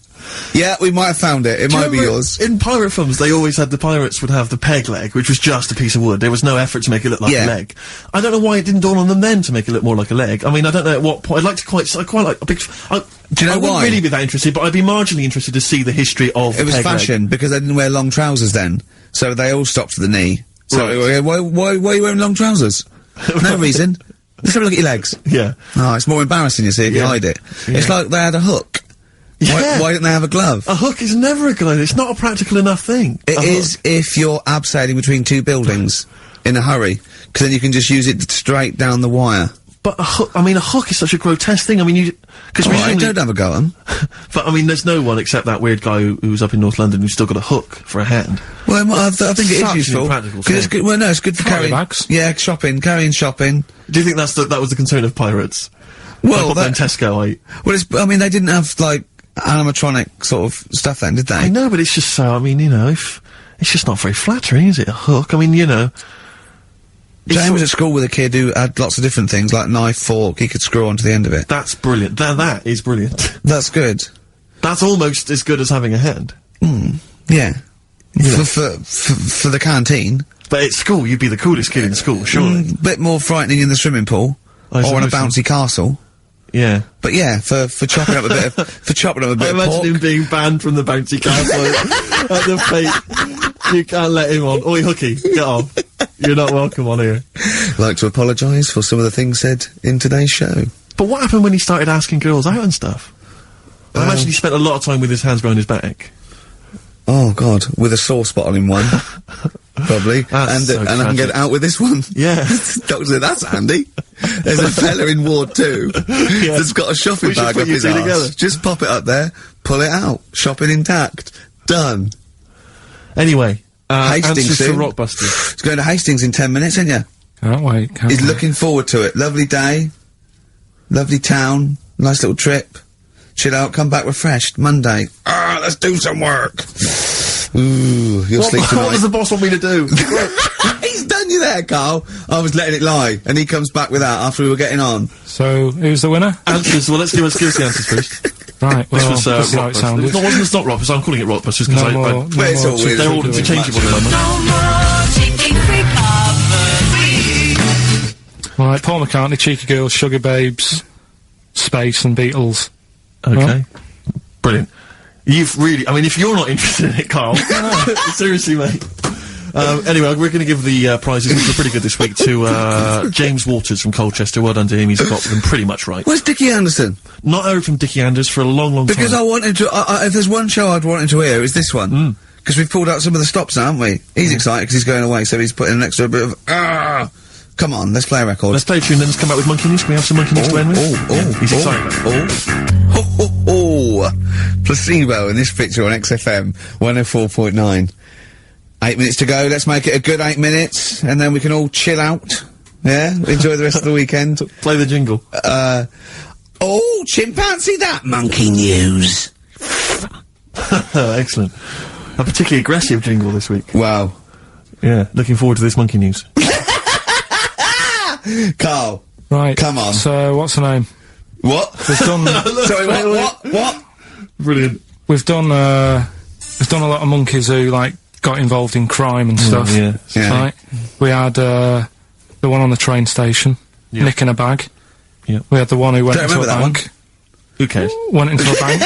Yeah, we might have found it. It might be yours. In pirate films, they always had the pirates would have the peg leg, which was just a piece of wood. There was no effort to make it look like a leg. I don't know why it didn't dawn on them then to make it look more like a leg. I mean, I don't know at what point. I'd like to I quite like a big. Do you know why? I wouldn't really be that interested, but I'd be marginally interested to see the history of. It was fashion because they didn't wear long trousers then, so they all stopped to the knee. So why are you wearing long trousers? No reason. Let's have a look at your legs. Yeah. Oh, it's more embarrassing, you see, if you hide it. Yeah. It's like they had a hook. Yeah. Why didn't they have a glove? A hook is never a glove. It's not a practical enough thing. It is if you're abseiling between 2 buildings in a hurry, because then you can just use it straight down the wire. But a hook is such a grotesque thing. I mean, because I don't have a go at 'em. But I mean, there's no one except that weird guy who's up in North London who's still got a hook for a hand. Well, I think it is useful. It's good. Well, no, it's good for carrying bags. Yeah, carrying shopping. Do you think that was the concern of pirates? Well, in Tesco, I mean, they didn't have like animatronic sort of stuff then, did they? I know, but it's just so. I mean, it's just not very flattering, is it? A hook. I mean, James was at school with a kid who had lots of different things, like knife, fork, he could screw onto the end of it. That's brilliant. That is brilliant. That's good. That's almost as good as having a hand. Yeah. For the canteen. But at school, you'd be the coolest kid in school, surely. Bit more frightening in the swimming pool. Or in a bouncy castle. Yeah. But yeah, for chopping up a bit of, of pork. I imagine him being banned from the bouncy castle at the fate. You can't let him on. Oi, Hooky, get off. You're not welcome on here. Like to apologise for some of the things said in today's show. But what happened when he started asking girls out and stuff? I imagine he spent a lot of time with his hands behind his back. Oh, God, with a sore spot on him one. probably. That's so and I can get it out with this one. Yeah. Doctor said, that's handy. There's a fella in Ward 2 that's got a shopping bag up his arse. Just pop it up there, pull it out. Shopping intact. Done. Anyway, Hastings answers to soon. Rockbusters. He's going to Hastings in 10 minutes, isn't you? Can't wait. He's looking forward to it. Lovely day. Lovely town. Nice little trip. Chill out, come back refreshed. Monday. Let's do some work. Ooh, you'll sleep tonight. What does the boss want me to do? He's done you there, Carl. I was letting it lie, and he comes back with that after we were getting on. So, who's the winner? Answers. Well, let's give us the answers first. Right, well, This was this is how it sounded. It's not Rockbusters. I'm calling it Rockbusters because No Well, it's more all weird. they're all cheeky interchangeable at the moment. No more cheeky recovery. Right, Paul McCartney, Cheeky Girls, Sugar Babes, Space and Beatles. Okay. Brilliant. You've really, I mean, if you're not interested in it, Carl, seriously, mate. Anyway, we're going to give the prizes, which were pretty good this week, to James Waters from Colchester. Well done to him. He's got them pretty much right. Where's Dickie Anderson? Not heard from Dickie Anders for a long, long Because time. I wanted to, if there's one show I'd wanted to hear, it's this one. Because we've pulled out some of the stops now, haven't we? He's excited because he's going away, so he's putting an extra bit of, Come on, let's play a record. Let's play a tune, then let's come back with Monkey News. Can we have some Monkey News to end with? He's excited. Placebo in this picture on XFM 104.9. 8 minutes to go. Let's make it a good 8 minutes, and then we can all chill out. Yeah, enjoy the rest of the weekend. Play the jingle. Chimpanzee, that Monkey News. Excellent. A particularly aggressive jingle this week. Wow. Yeah, looking forward to this Monkey News. Carl. Right. Come on. So, what's the name? What? We've done. Sorry, what? Brilliant. We've done a lot of monkeys who, like, got involved in crime and stuff. Yeah. Right? We had, the one on the train station, nicking a bag. Yeah. We had the one who went Don't into a remember that bank. Who cares? Went into a bank.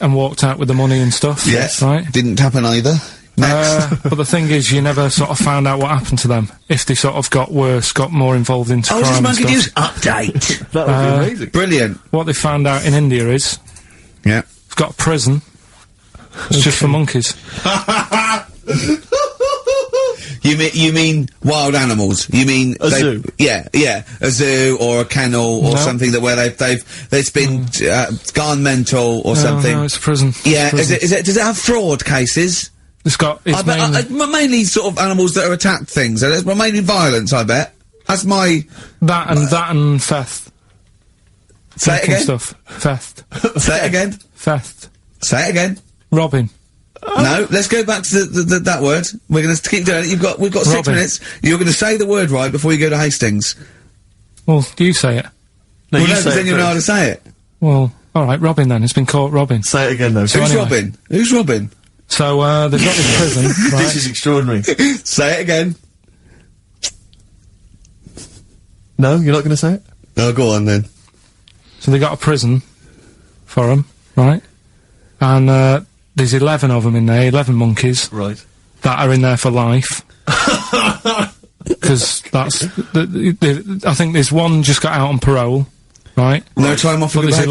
And walked out with the money and stuff. Yes. Right? Didn't happen either. Next. But the thing is, you never sort of found out what happened to them. If they sort of got worse, got more involved into crime Just and Monkey stuff. News update. That would be amazing. Brilliant. What they found out in India is, Yeah. it's got a prison. It's just for monkeys. You mean wild animals? You mean A zoo? Yeah, a zoo or a kennel or No. something that where it's been gone mental or something. No, it's a prison. Yeah, It's a prison. is it? Does it have fraud cases? It's got. It's Mainly sort of animals that are attacked things. It's mainly violence, I bet. That's my. that and theft. Say it Taking again. Stuff. Theft. Say it again. Theft. Say it again. Robbing. No, let's go back to that word. We're going to keep doing it. We've got 6 Robbing. minutes. You're going to say the word right before you go to Hastings. Well, you say it. No, Well, you no, say 'cause then it you know how first. to say it. Well, alright, robbing then. It's been caught robbing. Say it again, though. Who's anyway. robbing? Who's robbing? So, they've got this prison, This right? is extraordinary. Say it again. No, you're not going to say it? Oh, go on then. So they got a prison for them, right? And, there's 11 of them in there, 11 monkeys. Right. That are in there for life. Because that's... I think there's one just got out on parole, right? No time off. But for the there's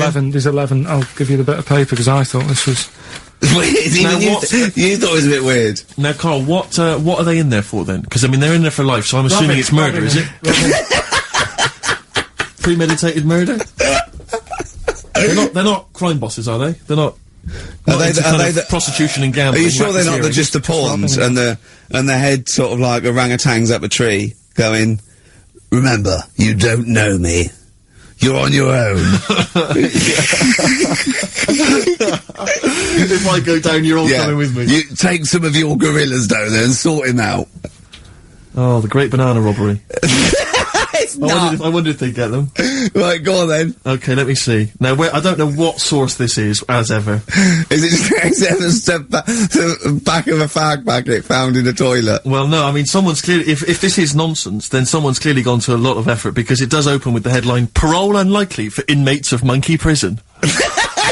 bacon? 11, I'll give you the bit of paper, because I thought this was... Weird. Even you thought it was a bit weird. Now, Carl, what are they in there for, then? Because, I mean, they're in there for life, so I'm assuming it's murder, is it? Premeditated murder? They're not crime bosses, are they? They're not... Are they the prostitution and Are gambling? you sure they're not racketeering? just the pawns and the head sort of like orangutans up a tree going, remember, you don't know me. You're on your own. If I go down, you're all coming with me. You take some of your gorillas down there and sort him out. Oh, the great banana robbery. It's not. I wonder if they get them. Right, go on then. Okay, let me see. Now, I don't know what source this is, as ever. Is it just the back of a fag packet found in a toilet? Well, no, I mean, someone's clearly... If this is nonsense, then someone's clearly gone to a lot of effort, because it does open with the headline, "Parole unlikely for inmates of monkey prison."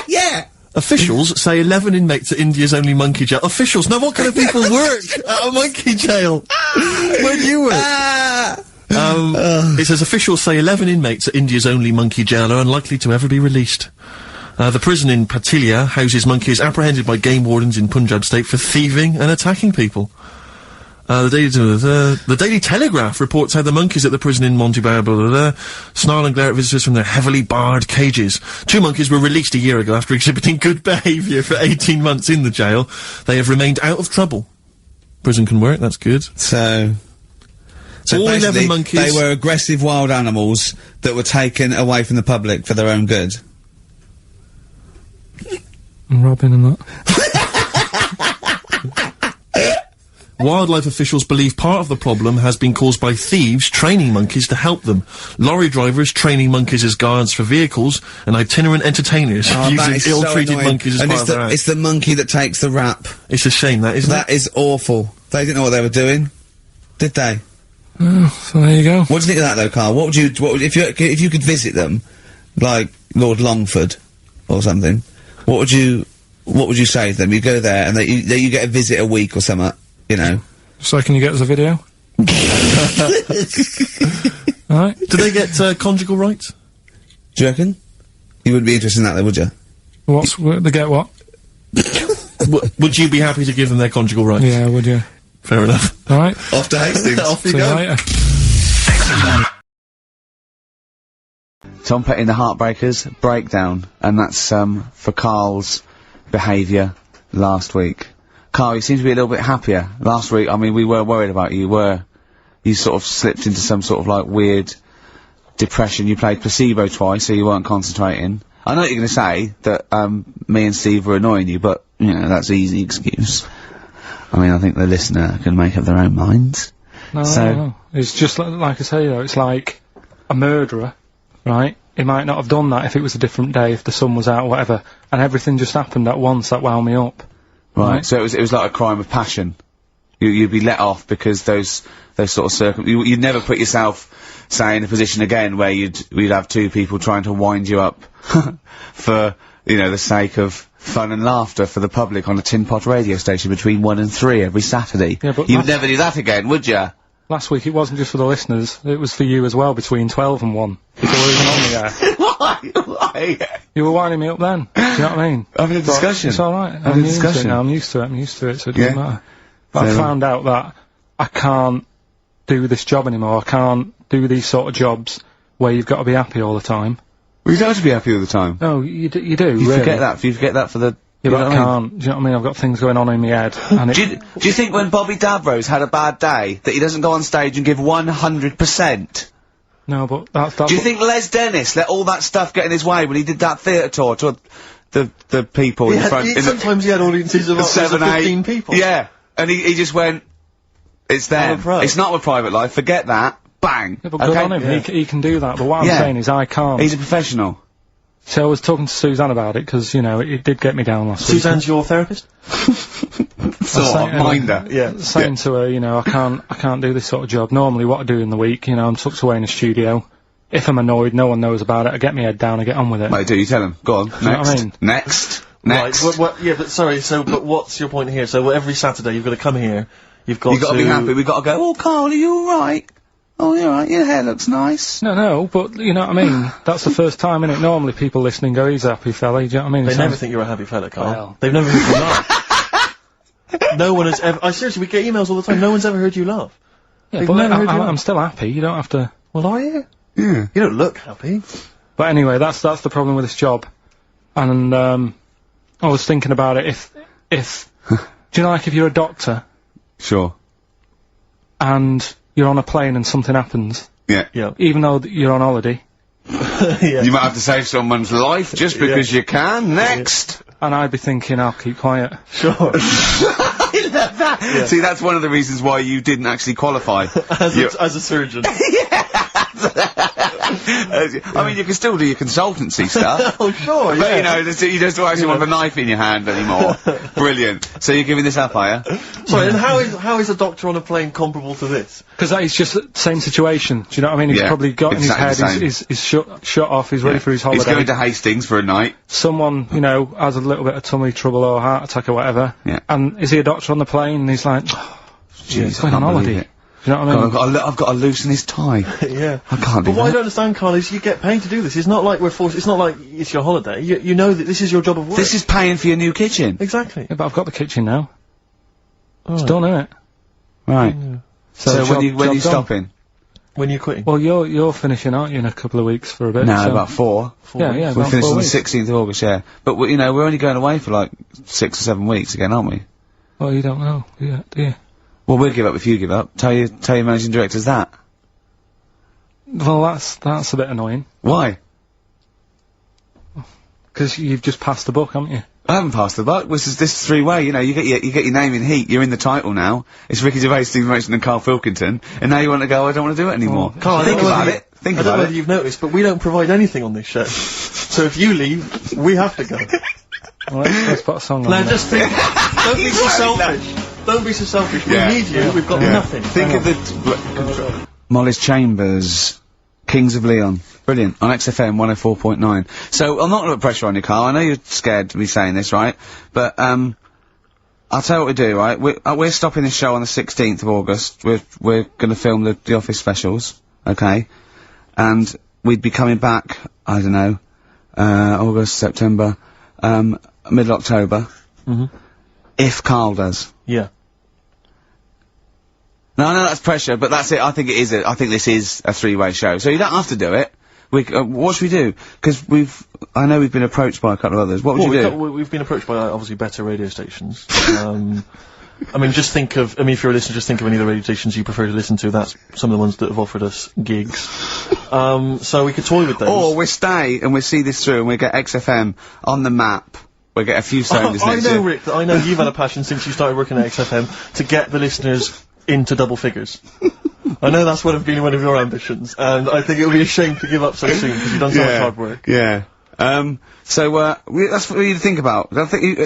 Yeah. Officials say 11 inmates at India's only monkey jail. Officials? Now, what kind of people work at a monkey jail? Where do you work? It says officials say 11 inmates at India's only monkey jail are unlikely to ever be released. The prison in Patilia houses monkeys apprehended by game wardens in Punjab state for thieving and attacking people. The Daily Telegraph reports how the monkeys at the prison in Montebello, blah, blah, blah, snarl and glare at visitors from their heavily barred cages. 2 monkeys were released a year ago after exhibiting good behaviour for 18 months in the jail. They have remained out of trouble. Prison can work, that's good. So all 11 monkeys... they were aggressive wild animals that were taken away from the public for their own good. And Robin and that. Wildlife officials believe part of the problem has been caused by thieves training monkeys to help them. Lorry drivers training monkeys as guards for vehicles, and itinerant entertainers using ill-treated monkeys as part of their act. It's the monkey that takes the rap. It's a shame, that, isn't it? That is awful. They didn't know what they were doing, did they? Oh, so there you go. What do you think of that, though, Karl? What would if you could visit them, like Lord Longford or something? What would you say to them? You go there and you get a visit a week or something. You know. So can you get us a video? Alright. Do they get, conjugal rights? Do you reckon? You wouldn't be interested in that, though, would you? They get what? Would you be happy to give them their conjugal rights? Yeah, would you? Fair enough. Alright. Off to Hastings. Off you See go. you later. Tom Petty and the Heartbreakers, Breakdown, and that's, for Karl's behaviour last week. Karl, you seem to be a little bit happier. Last week, I mean, we were worried about you. You sort of slipped into some sort of, like, weird depression. You played placebo twice, so you weren't concentrating. I know you're gonna say that, me and Steve were annoying you, but, you know, that's an easy excuse. I mean, I think the listener can make up their own minds. No. It's just like I say, though, it's like a murderer, right? He might not have done that if it was a different day, if the sun was out or whatever, and everything just happened at once that wound me up. Right, so it was like a crime of passion. You'd be let off because those sort of you'd never put yourself, say, in a position again where you'd have 2 people trying to wind you up for, you know, the sake of fun and laughter for the public on a tin pot radio station between 1 and 3 every Saturday. Yeah, but you'd never do that again, would you? Last week it wasn't just for the listeners, it was for you as well, between 12 and 1. Before we even on the air. Why? You were winding me up then, do you know what I mean? Having a discussion. It's alright, Having a discussion. I'm used to it, so it doesn't matter. But I found out that I can't do this job anymore, I can't do these sort of jobs where you've got to be happy all the time. Well, you don't have to be happy all the time. No, you do, You really. forget that for the... Yeah, but I can't, do you know what I mean? I've got things going on in my head, and do you think when Bobby Davrose had a bad day, that he doesn't go on stage and give 100%? No, but that's Do you think Les Dennis let all that stuff get in his way when he did that theatre tour to the people in front? Sometimes he had audiences of 7, 15 8 people. Yeah, and he just went, it's them. It's not a private life, forget that. Bang! Yeah, but good on him, he can do that, but what I'm saying is I can't. He's a professional. So I was talking to Suzanne about it, because, you know, it did get me down last week. Suzanne's your therapist? Minder. Yeah. Saying to her, you know, I can't do this sort of job. Normally what I do in the week, you know, I'm tucked away in a studio. If I'm annoyed, no one knows about it, I get my head down, I get on with it. Wait, do you tell him? Go on, next. You know what I mean? Next. Right, yeah, but sorry, but what's your point here? So every Saturday you've got to come here, you've got to... be happy, we've got to go, oh, Karl, are you alright? Oh, you're right, your hair looks nice. No, but, you know what I mean? That's the first time, innit? Normally people listening go, he's a happy fella, do you know what I mean? They never think you're a happy fella, Karl. Well. They've never heard you laugh. No one has ever... seriously, we get emails all the time, no one's ever heard you laugh. Yeah, but I'm still happy, you don't have to... Well, are you? Yeah. You don't look happy. But anyway, that's the problem with this job. And, I was thinking about it, if do you know, like, if you're a doctor... Sure. And you're on a plane and something happens... Yeah. Even though you're on holiday... Yeah. You might have to save someone's life just because you can. Next! And I'd be thinking, I'll keep quiet. Sure. I love that! Yeah. See, that's one of the reasons why you didn't actually qualify. as a surgeon. I mean, you can still do your consultancy stuff. Oh, sure, But, you know, you just don't actually want a knife in your hand anymore. Brilliant. So you're giving this up, are you? Sorry, and how is a doctor on a plane comparable to this? Because that is just the same situation, do you know what I mean? He's probably got in his head, he's shut off, he's ready for his holiday. He's going to Hastings for a night. Someone, you know, has a little bit of tummy trouble or heart attack or whatever. Yeah. And is he a doctor on the plane? And he's like, oh, he's going on holiday. Do you know what I mean? I've got to loosen his tie. Yeah. I can't do But what I don't understand, Karl, is you get paid to do this. It's not like we're forced, it's not like it's your holiday. You know that this is your job of work. This is paying for your new kitchen. Exactly. Yeah, but I've got the kitchen now. It's done, innit? Right. So when are you stopping? When are you quitting? Well, you're finishing, aren't you, in a couple of weeks for a bit? No, so. about 4. Yeah, We're about finished 4 on the weeks. 16th of August, yeah. But, we're only going away for like 6 or 7 weeks again, aren't we? Well, you don't know, do you? Well, we'll give up if you give up. Tell your managing directors that. Well, that's a bit annoying. Why? Because you've just passed the buck, haven't you? I haven't passed the buck. This is 3-way, you get your name in heat, you're in the title now. It's Ricky Gervais, Steve Merchant and Karl Pilkington, and now you want to go, I don't want to do it anymore. Karl, Think about it. I don't know whether you've noticed, but we don't provide anything on this show. So if you leave, we have to go. Well, let's put a song on. Now just think, don't be so selfish. Don't be so selfish. Yeah. We need you, we've got nothing. Think of the... Molly's Chambers, Kings of Leon. Brilliant. On XFM 104.9. So, I'm not going to put pressure on you, Karl. I know you're scared to be saying this, right? But, I'll tell you what we do, right? We're stopping this show on the 16th of August. We're gonna film the Office specials, okay? And we'd be coming back, I don't know, August, September, middle October. If Karl does. Yeah. No, I know that's pressure, but that's it. I think this is a 3-way show. So you don't have to do it. What should we do? Because I know we've been approached by a couple of others. What would you do? We've been approached by, obviously, better radio stations. I mean, if you're a listener, just think of any of the radio stations you prefer to listen to. That's some of the ones that have offered us gigs. So we could toy with those. Or we stay and we see this through and we get XFM on the map. We'll get a few sounders next year. I know, Rick, that I know you've had a passion since you started working at XFM to get the listeners into double figures. I know that's been one of your ambitions, and I think it would be a shame to give up so soon, because you've done so much hard work. Yeah. That's for you to think about.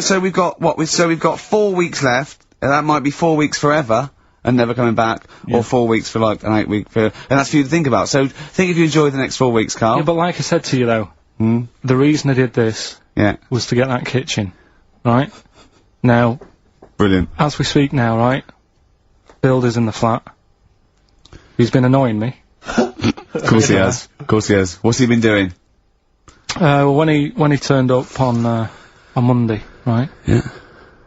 So we've got 4 weeks left, and that might be 4 weeks forever, and never coming back, or 4 weeks for like an 8-week period, and that's for you to think about. So think if you enjoy the next 4 weeks, Karl. Yeah, but like I said to you though, the reason I did this was to get that kitchen, right? Now, brilliant. As we speak now, right, Builder's in the flat. He's been annoying me. Of course he has. Of course he has. What's he been doing? Well, when he turned up on Monday, right? Yeah.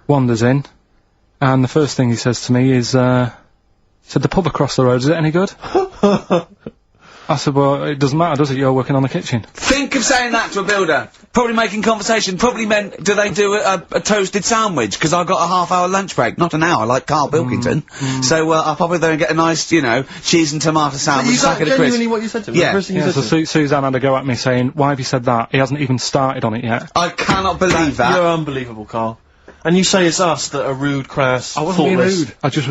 Wanders in, and the first thing he says to me is, said, the pub across the road, is it any good? I said, well, it doesn't matter, does it? You're working on the kitchen. Think of saying that to a builder. Probably making conversation. Probably meant, do they do a toasted sandwich? Because I've got a half-hour lunch break. Not an hour, like Karl Pilkington. So, I'll probably there and get a nice, cheese and tomato sandwich. Is that genuinely what you said to him? Yeah. The first thing you said so to him? Suzanne had a go at me saying, why have you said that? He hasn't even started on it yet. I cannot believe that. You're unbelievable, Karl. And you say it's us that are rude, crass, I wasn't being rude. I just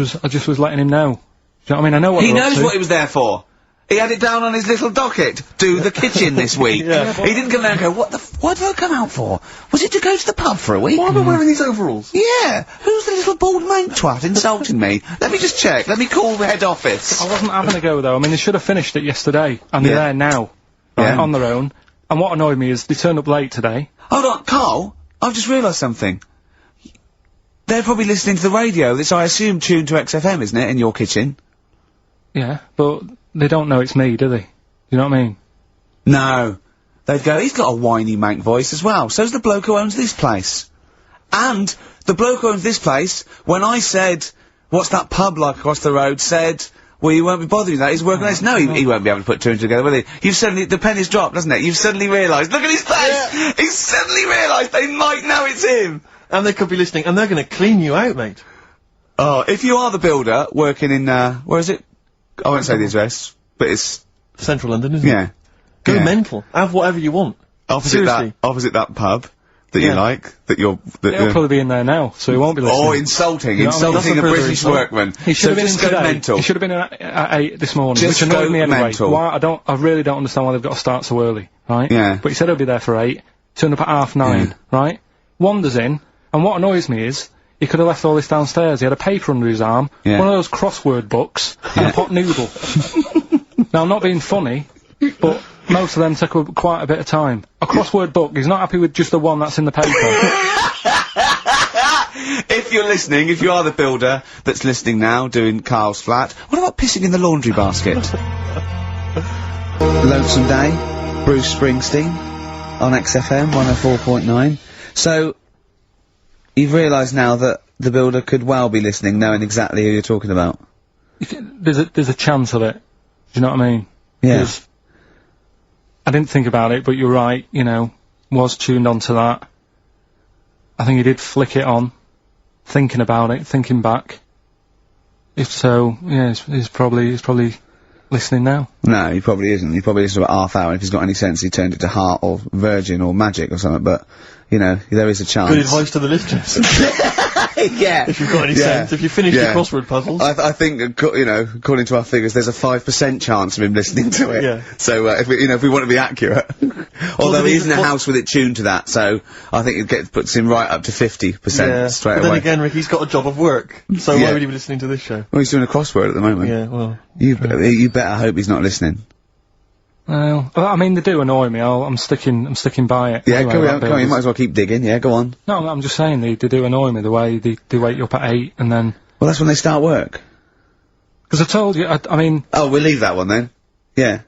was letting him know. Do you know what I mean? I know what he knows what he was there for. He had it down on his little docket. Do the kitchen this week. He didn't come there and go, what did I come out for? Was it to go to the pub for a week? Why am I wearing these overalls? Yeah. Who's the little bald mank twat insulting me? Let me just check. Let me call the head office. I wasn't having a go though. I mean, they should have finished it yesterday. And they're there now. Right, on their own. And what annoyed me is they turned up late today. Hold on, Karl. I've just realised something. They're probably listening to the radio that's, I assume, tuned to XFM, isn't it, in your kitchen? Yeah, but they don't know it's me, do they? You know what I mean? No. They'd go, he's got a whiny mank voice as well. So's the bloke who owns this place. And the bloke who owns this place, when I said, what's that pub like across the road, said, well, you won't be bothering that, he's working on this. No, he won't be able to put two and two together, will he? You've suddenly, the penny's dropped, hasn't it? You've suddenly realised, look at his face! Yeah. He's suddenly realised they might know it's him! And they could be listening, and they're gonna clean you out, mate. Oh, if you are the builder, working in, where is it? I won't say the address, but it's... Central London, isn't it? Yeah. Go mental. Have whatever you want. Opposite that pub that you like, He'll probably be in there now, so he won't be listening. Or insulting a British workman. He should have been in just go today. mental. He should have been in at 8 this morning, Just which annoyed go me anyway. mental. Why, I really don't understand why they've got to start so early, right? Yeah. But he said he'll be there for 8, turned up at 9:30, right? Wanders in, and what annoys me is, he could have left all this downstairs. He had a paper under his arm, one of those crossword books, and a pot noodle. Now, I'm not being funny, but most of them take quite a bit of time. A crossword book, he's not happy with just the one that's in the paper. If you're listening, if you are the builder that's listening now, doing Karl's flat, what about pissing in the laundry basket? Lonesome Day, Bruce Springsteen, on XFM 104.9. So, you've realised now that the builder could well be listening, knowing exactly who you're talking about. there's a chance of it. Do you know what I mean? Yeah. 'Cause I didn't think about it, but you're right, you know, was tuned onto that. I think he did flick it on, thinking about it, thinking back. If so, yeah, he's probably listening now. No, he probably isn't. He probably listens about half hour, and if he's got any sense, he turned it to Heart or Virgin or Magic or something, but, you know, there is a chance. Good advice to the listeners. Yeah. If you've got any sense, if you finished your crossword puzzles. I think, you know, according to our figures, there's a 5% chance of him listening to it. Yeah. So, if we want to be accurate. Although he is in a house with it tuned to that, so I think it puts him right up to 50% straight away. But then again, Rick, he's got a job of work, so why would he be listening to this show? Well, he's doing a crossword at the moment. Yeah, well. You better hope he's not listening. Well, I mean, they do annoy me. I'm sticking by it. Yeah, anyway, come on, you might as well keep digging, yeah, go on. No, I'm just saying, they do annoy me, the way they wake you up at 8 and then... Well, that's when they start work. Because I told you, I mean... Oh, we'll leave that one then. Yeah.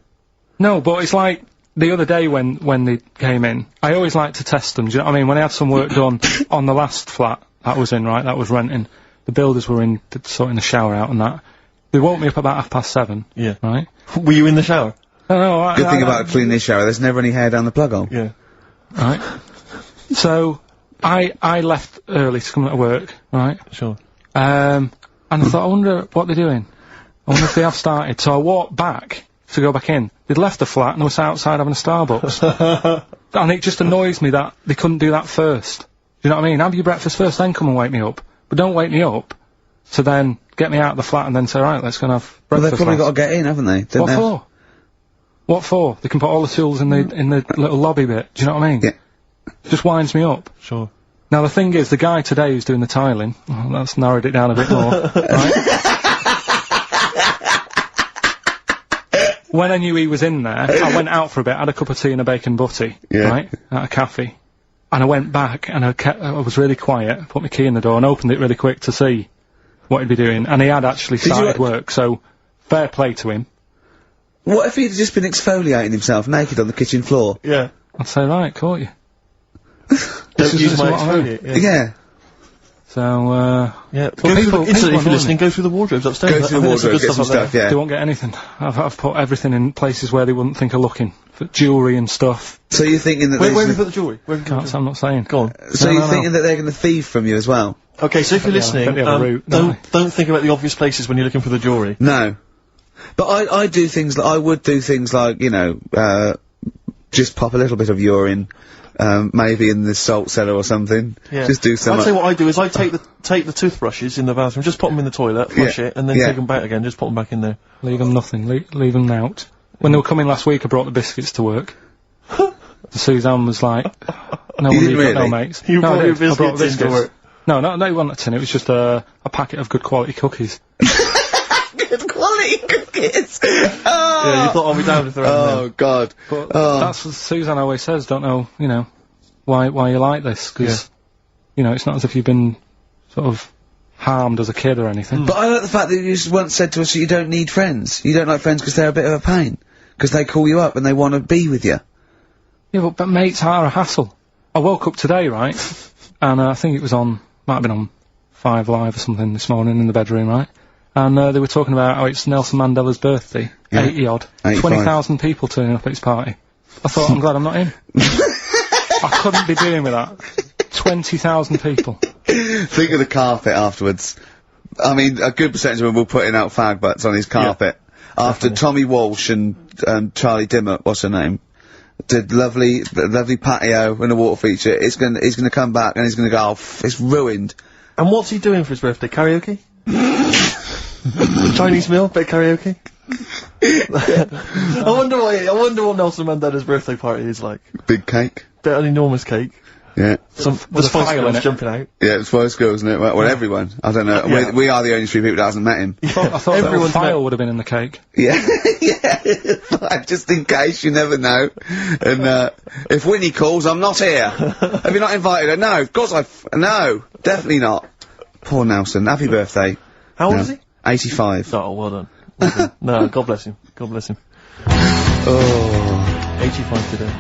No, but it's like, the other day when they came in, I always like to test them, do you know what I mean? When I had some work done on the last flat that was in, right, that was renting, the builders were in, sorting the shower out and that. They woke me up about 7:30. Yeah. Right? Were you in the shower? No, Good thing about cleaning this shower, there's never any hair down the plug hole. Yeah. Right? So, I left early to come to work, right? Sure. And I thought, I wonder what they're doing. I wonder if they have started. So I walked back to go back in. They'd left the flat and I was outside having a Starbucks. And it just annoys me that they couldn't do that first. Do you know what I mean? Have your breakfast first, then come and wake me up. But don't wake me up to then get me out of the flat and then say, right, let's go and have breakfast. Well, they've probably got to get in, haven't they? What for? What for? They can put all the tools in the little lobby bit. Do you know what I mean? Yeah. Just winds me up. Sure. Now the thing is, the guy today who's doing the tiling, that's narrowed it down a bit more, right? When I knew he was in there, I went out for a bit, had a cup of tea and a bacon butty, right, at a cafe. And I went back and I was really quiet, put my key in the door and opened it really quick to see what he'd be doing. And he had actually started work, so fair play to him. What if he'd just been exfoliating himself naked on the kitchen floor? Yeah. I'd say, right, caught you. Don't use my what I mean. exfoliate. Yeah. So, Yeah. people If you're annoy listening, me. go through the wardrobes upstairs. Go through the wardrobe, get some stuff, yeah. They won't get anything. I've put everything in places where they wouldn't think of looking. For jewellery and stuff. So you're thinking that Where have you put the jewellery? I'm not saying. Go on. So you're thinking that they're going to thieve from you as well? Okay, so if you're listening, they have a route, don't think about the obvious places when you're looking for the jewellery. No. But I do things like, I would do things like, you know, just pop a little bit of urine, maybe in the salt cellar or something. Yeah. Just do some. I'd say what I do is I take the toothbrushes in the bathroom, just pop them in the toilet, flush it, and then take them back again, just pop them back in there. Leave them nothing. Leave them out. When they were coming last week, I brought the biscuits to work. Suzanne was like, no, You didn't we've got no really? mates. You No, brought I your did. I brought biscuits into work. No, it wasn't a tin, it was just a packet of good quality cookies. Good quality cookies! Oh. Yeah, you thought I'll be down if they're Oh, God. But that's what Suzanne always says, don't know, you know, why you like this, because, you know, it's not as if you've been sort of harmed as a kid or anything. But I like the fact that you once said to us that you don't need friends. You don't like friends because they're a bit of a pain. Because they call you up and they want to be with you. Yeah, but mates are a hassle. I woke up today, right, and I think it was might have been on 5 Live or something this morning in the bedroom, right? And they were talking about how it's Nelson Mandela's birthday, 80-odd, 20,000 people turning up at his party. I thought, I'm glad I'm not in. I couldn't be dealing with that. 20,000 people. Think of the carpet afterwards. I mean, a good percentage of them were putting out fag butts on his carpet. After Tommy Walsh and Charlie Dimmock, what's her name, did lovely patio and a water feature, he's gonna come back and he's gonna go, it's ruined. And what's he doing for his birthday? Karaoke? Chinese meal? Bit of karaoke? I wonder what Nelson Mandela's birthday party is like. Big cake. Bit an enormous cake. Yeah. The Spice Girls jumping out. Yeah, it's Spice Girls, isn't it? Well, everyone. I don't know. Yeah. We are the only 3 people that hasn't met him. I thought everyone's file would have been in the cake. Yeah, yeah. Just in case, you never know. And if Winnie calls, I'm not here. Have you not invited her? No, of course no, definitely not. Poor Nelson. Happy birthday. How old is he? 85. Oh, well done. Well done. No, God bless him. God bless him. Oh. 85 today.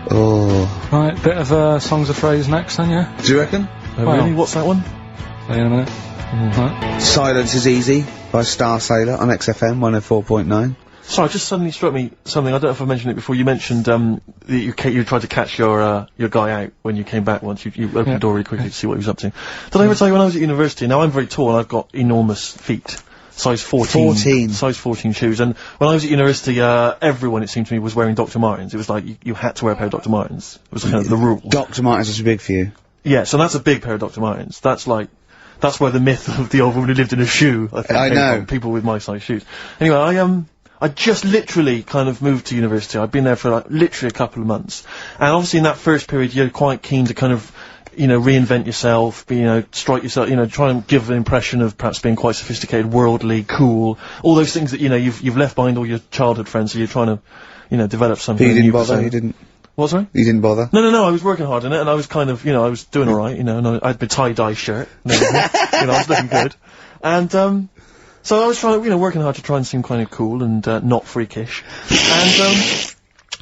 Oh. Right, bit of songs of phrase next then, yeah? Do you reckon? Oh, Well. really? What's that one? See you in a minute. Right. Silence is Easy by Star Sailor on XFM 104.9. Sorry, just suddenly struck me something. I don't know if I mentioned it before. You mentioned that you tried to catch your guy out when you came back once. You opened the door really quickly to see what he was up to. Did I ever tell you when I was at university? Now I'm very tall and I've got enormous feet. Size 14. Size 14 shoes. And when I was at university, everyone, it seemed to me, was wearing Dr. Martens. It was like, you had to wear a pair of Dr. Martens. It was kind of the rule. Dr. Martens was too big for you? Yeah, so that's a big pair of Dr. Martens. That's where the myth of the old woman who lived in a shoe, I think, I know. From people with my size shoes. Anyway, I just literally kind of moved to university. I'd been there for like literally a couple of months. And obviously in that first period you're quite keen to kind of, reinvent yourself, strike yourself, try and give an impression of perhaps being quite sophisticated, worldly, cool, all those things that, you've left behind all your childhood friends, so you're trying to, develop something. But you didn't bother, you didn't? What, sorry? You didn't bother? No, I was working hard on it, and I was kind of, I was doing alright, and I had my tie-dye shirt, and everything, I was looking good. And, so I was trying, working hard to try and seem kind of cool and, not freakish. And,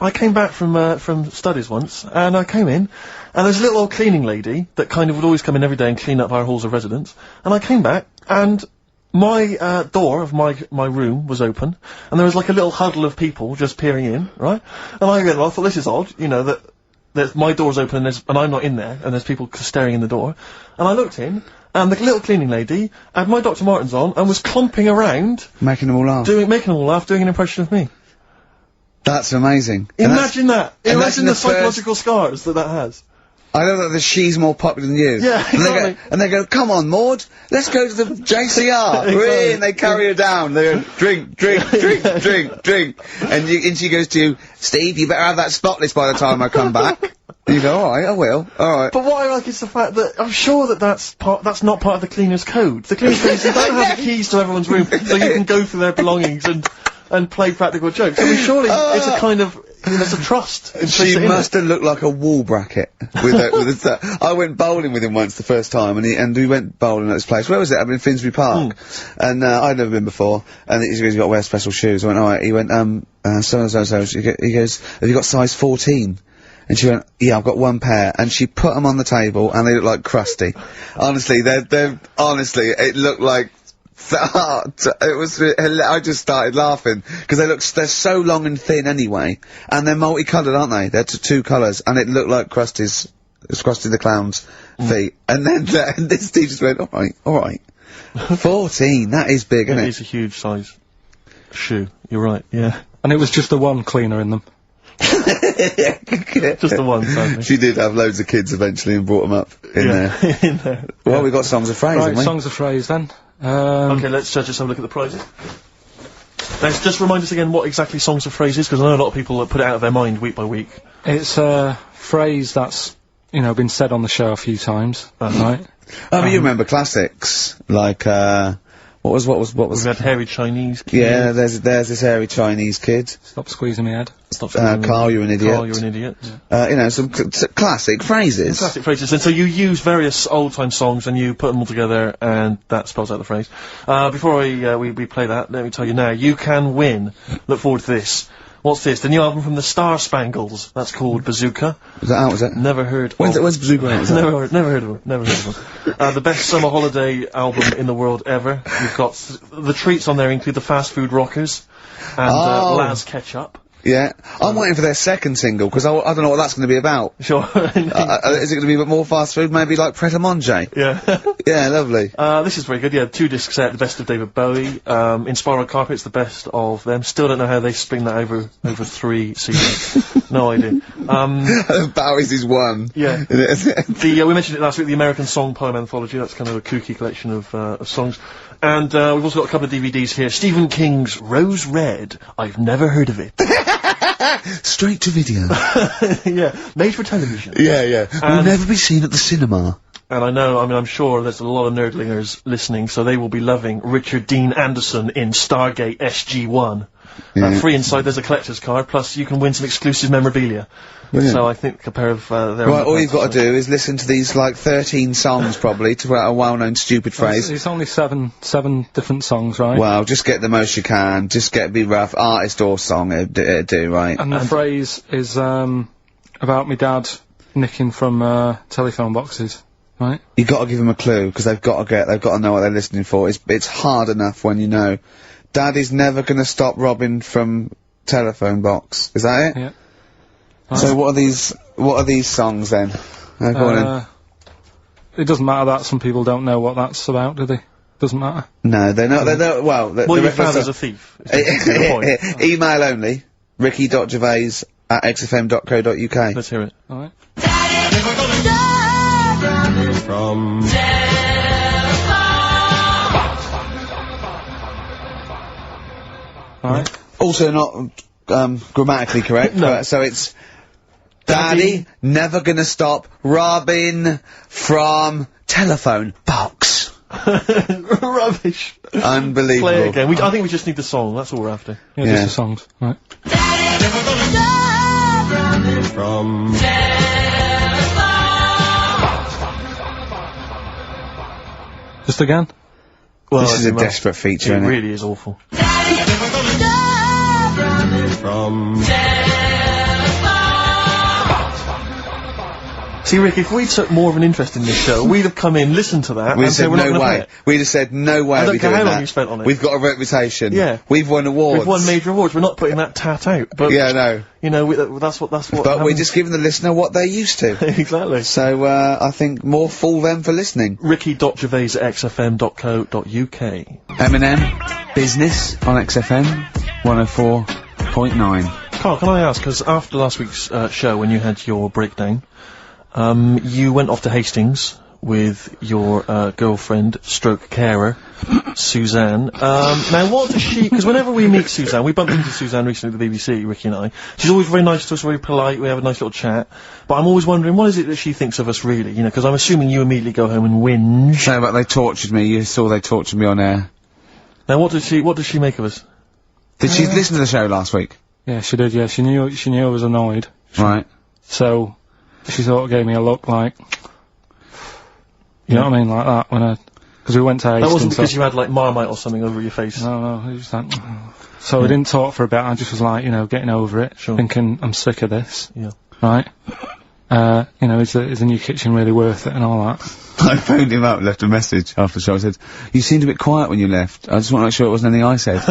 I came back from studies once, and I came in, and there's a little old cleaning lady that kind of would always come in every day and clean up our halls of residence. And I came back, and my door of my room was open, and there was like a little huddle of people just peering in, right? And I thought, this is odd, that my door's open and I'm not in there, and there's people staring in the door. And I looked in, and the little cleaning lady had my Dr. Martens on, and was clomping around. Making them all laugh. Making them all laugh, doing an impression of me. That's amazing. Imagine that! Imagine the psychological scars that has. I know that she's more popular than you. Yeah, exactly. And they go, come on, Maud, let's go to the JCR. Exactly. And they carry her down. They go, drink. And she goes to you, Steve, you better have that spotless by the time I come back. And you go, alright, I will. Alright. But what I like is the fact that I'm sure that's not part of the cleaner's code. The cleaner's code is you don't have the keys to everyone's room so you can go through their belongings and play practical jokes. I mean, surely it's a kind of, there's a trust. She must have looked like a wall bracket with I went bowling with him once the first time, and we went bowling at this place. Where was it? I mean, Finsbury Park. And I'd never been before, and he goes, "You got to wear special shoes." I went, "All right." He went, so. He goes, "Have you got size 14?" And she went, "Yeah, I've got one pair." And she put them on the table, and they look like crusty. Honestly, honestly, it looked like. It was, I just started laughing, because they're so long and thin anyway, and they're multicoloured, aren't they? They're two colours, and it looked like Krusty the Clown's feet. And then this teacher just went, alright. 14, that is big, isn't it? It is a huge size shoe, you're right, yeah. And it was just the one cleaner in them. Just the one, sadly. She did have loads of kids eventually and brought them up in there. Well, we got songs of phrase, haven't we? Songs of phrase then. Okay, let's just have a look at the prizes. Let's just remind us again what exactly songs of phrase is, because I know a lot of people put it out of their mind week by week. It's a phrase that's, been said on the show a few times, right? I mean, you remember classics, like, what was? We've had hairy Chinese kid. Yeah, there's this hairy Chinese kid. Stop squeezing my head. Karl, you're an idiot. Karl, you're an idiot. Yeah. Some classic phrases. Classic phrases, and so you use various old-time songs and you put them all together, and that spells out the phrase. Before we play that, let me tell you now, you can win. Look forward to this. What's this? The new album from the Star Spangles. That's called Bazooka. Is that out, is it? Never heard of. When's Bazooka out? Never heard of them. The best summer holiday album in the world ever. You've got the treats on there include the Fast Food Rockers and Laz Ketchup. Yeah. I'm waiting for their second single, because I don't know what that's going to be about. Sure. Is it going to be a bit more fast food? Maybe like Pret a Manger? Yeah. Yeah, lovely. This is very good. Yeah, 2 disc set, the best of David Bowie. Inspiral Carpets, the best of them. Still don't know how they spring that over 3 CDs. No idea. Bowie's is one. Yeah. We mentioned it last week, the American Song Poem Anthology. That's kind of a kooky collection of songs. And we've also got a couple of DVDs here. Stephen King's Rose Red. I've never heard of it. Straight to video. Yeah, made for television. Yeah. Will never be seen at the cinema. And I'm sure there's a lot of nerdlingers listening, so they will be loving Richard Dean Anderson in Stargate SG-1. Yeah. Free inside, there's a collector's card, plus you can win some exclusive memorabilia. Brilliant. So I think a pair of their... Right, all you've got to do is listen to these, like, 13 songs, probably, to write a well-known stupid phrase. It's only seven different songs, right? Well, just get the most you can. Just be rough. Artist or song, it'd do, right? And the phrase is, about me dad nicking from, telephone boxes. Right. You got to give them a clue because they've got to know what they're listening for. It's hard enough when you know. Daddy's never going to stop robbing from telephone box. Is that it? Yeah. Right. So what are these songs then? Go on in. It doesn't matter that some people don't know what that's about, do they? Doesn't matter. No, they're not. Well, your father's a thief. Is the point. Email only. ricky.gervais@xfm.co.uk. Let's hear it. All right. From Alright. Also not grammatically correct. No. So it's Daddy never gonna stop robbing from telephone box. rubbish. Unbelievable. Play it again. I think we just need the song. That's all we're after. Yeah, just the songs. Right. From Just again? well, This is a desperate feature, It isn't it? really is awful. From See, Rick, if we took more of an interest in this show, we'd have come in, listened to that, We'd and said said we're not no gonna play way. it. We'd have said no way. I don't we're care doing how long that. you spent on it. We've got a reputation. Yeah. We've won awards. We've won major awards. We're not putting that tat out. But Yeah, no. you know, that's what. But we're happens. just giving the listener what they're used to. exactly. So I think more fool them for listening. Ricky.gervais@xfm.co.uk. Eminem, Business on XFM 104.9. Karl, can I ask, because after last week's show, when you had your breakdown, you went off to Hastings with your girlfriend, stroke carer, Suzanne. Now, what does she... Because whenever we meet Suzanne, we bumped into Suzanne recently at the BBC, Ricky and I. She's always very nice to us, very polite, we have a nice little chat. But I'm always wondering, what is it that she thinks of us, really? You know, because I'm assuming you immediately go home and whinge. No, but they tortured me. You saw they tortured me on air. Now, what does she make of us? Did she listen to the show last week? Yeah, she did, yeah. She knew I was annoyed. Right. So, she sort of gave me a look like... You know what I mean? Like that, when because we went to Hastings. That wasn't because you had, like, Marmite or something over your face. No, it was like... So we didn't talk for a bit, I just was like, you know, getting over it. Sure. Thinking, I'm sick of this. Yeah. Right? You know, is the new kitchen really worth it and all that? I phoned him up, left a message after the show. I said, you seemed a bit quiet when you left. I just want to make sure it wasn't anything I said.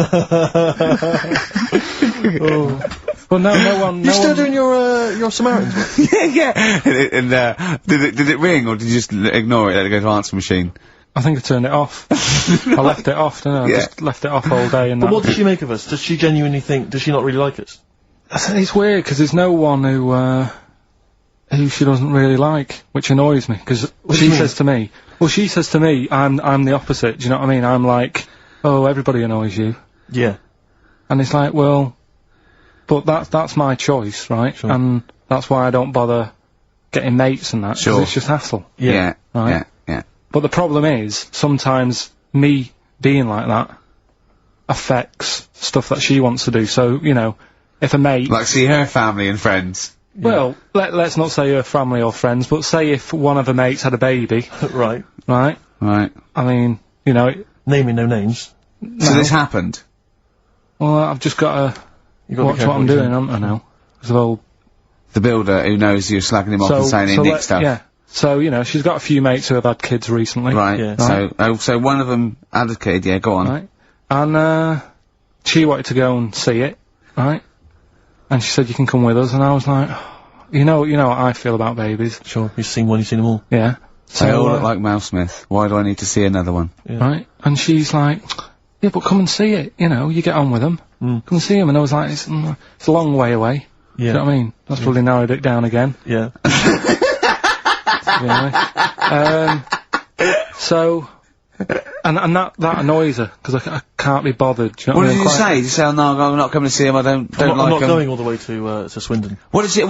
Well, no one... You still doing your Samaritans work? yeah. And did it ring, or did you just ignore it, let it go to answer machine? I think I turned it off. I left it off, didn't I? Yeah. Just left it off all day and But that. what does she make of us? Does she genuinely think... Does she not really like us? It's weird, because there's no one who she doesn't really like, which annoys me, because she says to me, I'm the opposite, do you know what I mean? I'm like, oh, everybody annoys you. Yeah. And it's like, well, but that's my choice, right? Sure. And that's why I don't bother getting mates and that, 'cause Sure. it's just hassle. Yeah. Right. Yeah. But the problem is, sometimes me being like that affects stuff that she wants to do, so, you know, if a mate... Like see her family and friends. Well, let's not say her family or friends, but say if one of her mates had a baby, Right. right? Right. I mean, you know, Naming no names. So this happened? well, I've just got to You got to watch what I'm doing, haven't I now? 'Cause of all... The builder who knows you're slagging him off and saying he nicked stuff. Yeah. So, you know, she's got a few mates who have had kids recently. Right. Yeah. So one of them had a kid, yeah, go on. Right. And, she wanted to go and see it, right? And she said, you can come with us, and I was like, you know what I feel about babies. Sure. You've seen one, you've seen them all. Yeah. They all look like Mouse Smith. Why do I need to see another one? Yeah. Right? And she's like, yeah, but come and see it, you know, you get on with them. Come and see them. And I was like, it's a long way away. Yeah. Do you know what I mean? That's probably narrowed it down again. Yeah. So, and that annoys her, because I can't be bothered, do you know What what I did mean? you say? Did you say, oh, no, I'm not coming to see him, I don't I'm like not him? going all the way to Swindon. What did she,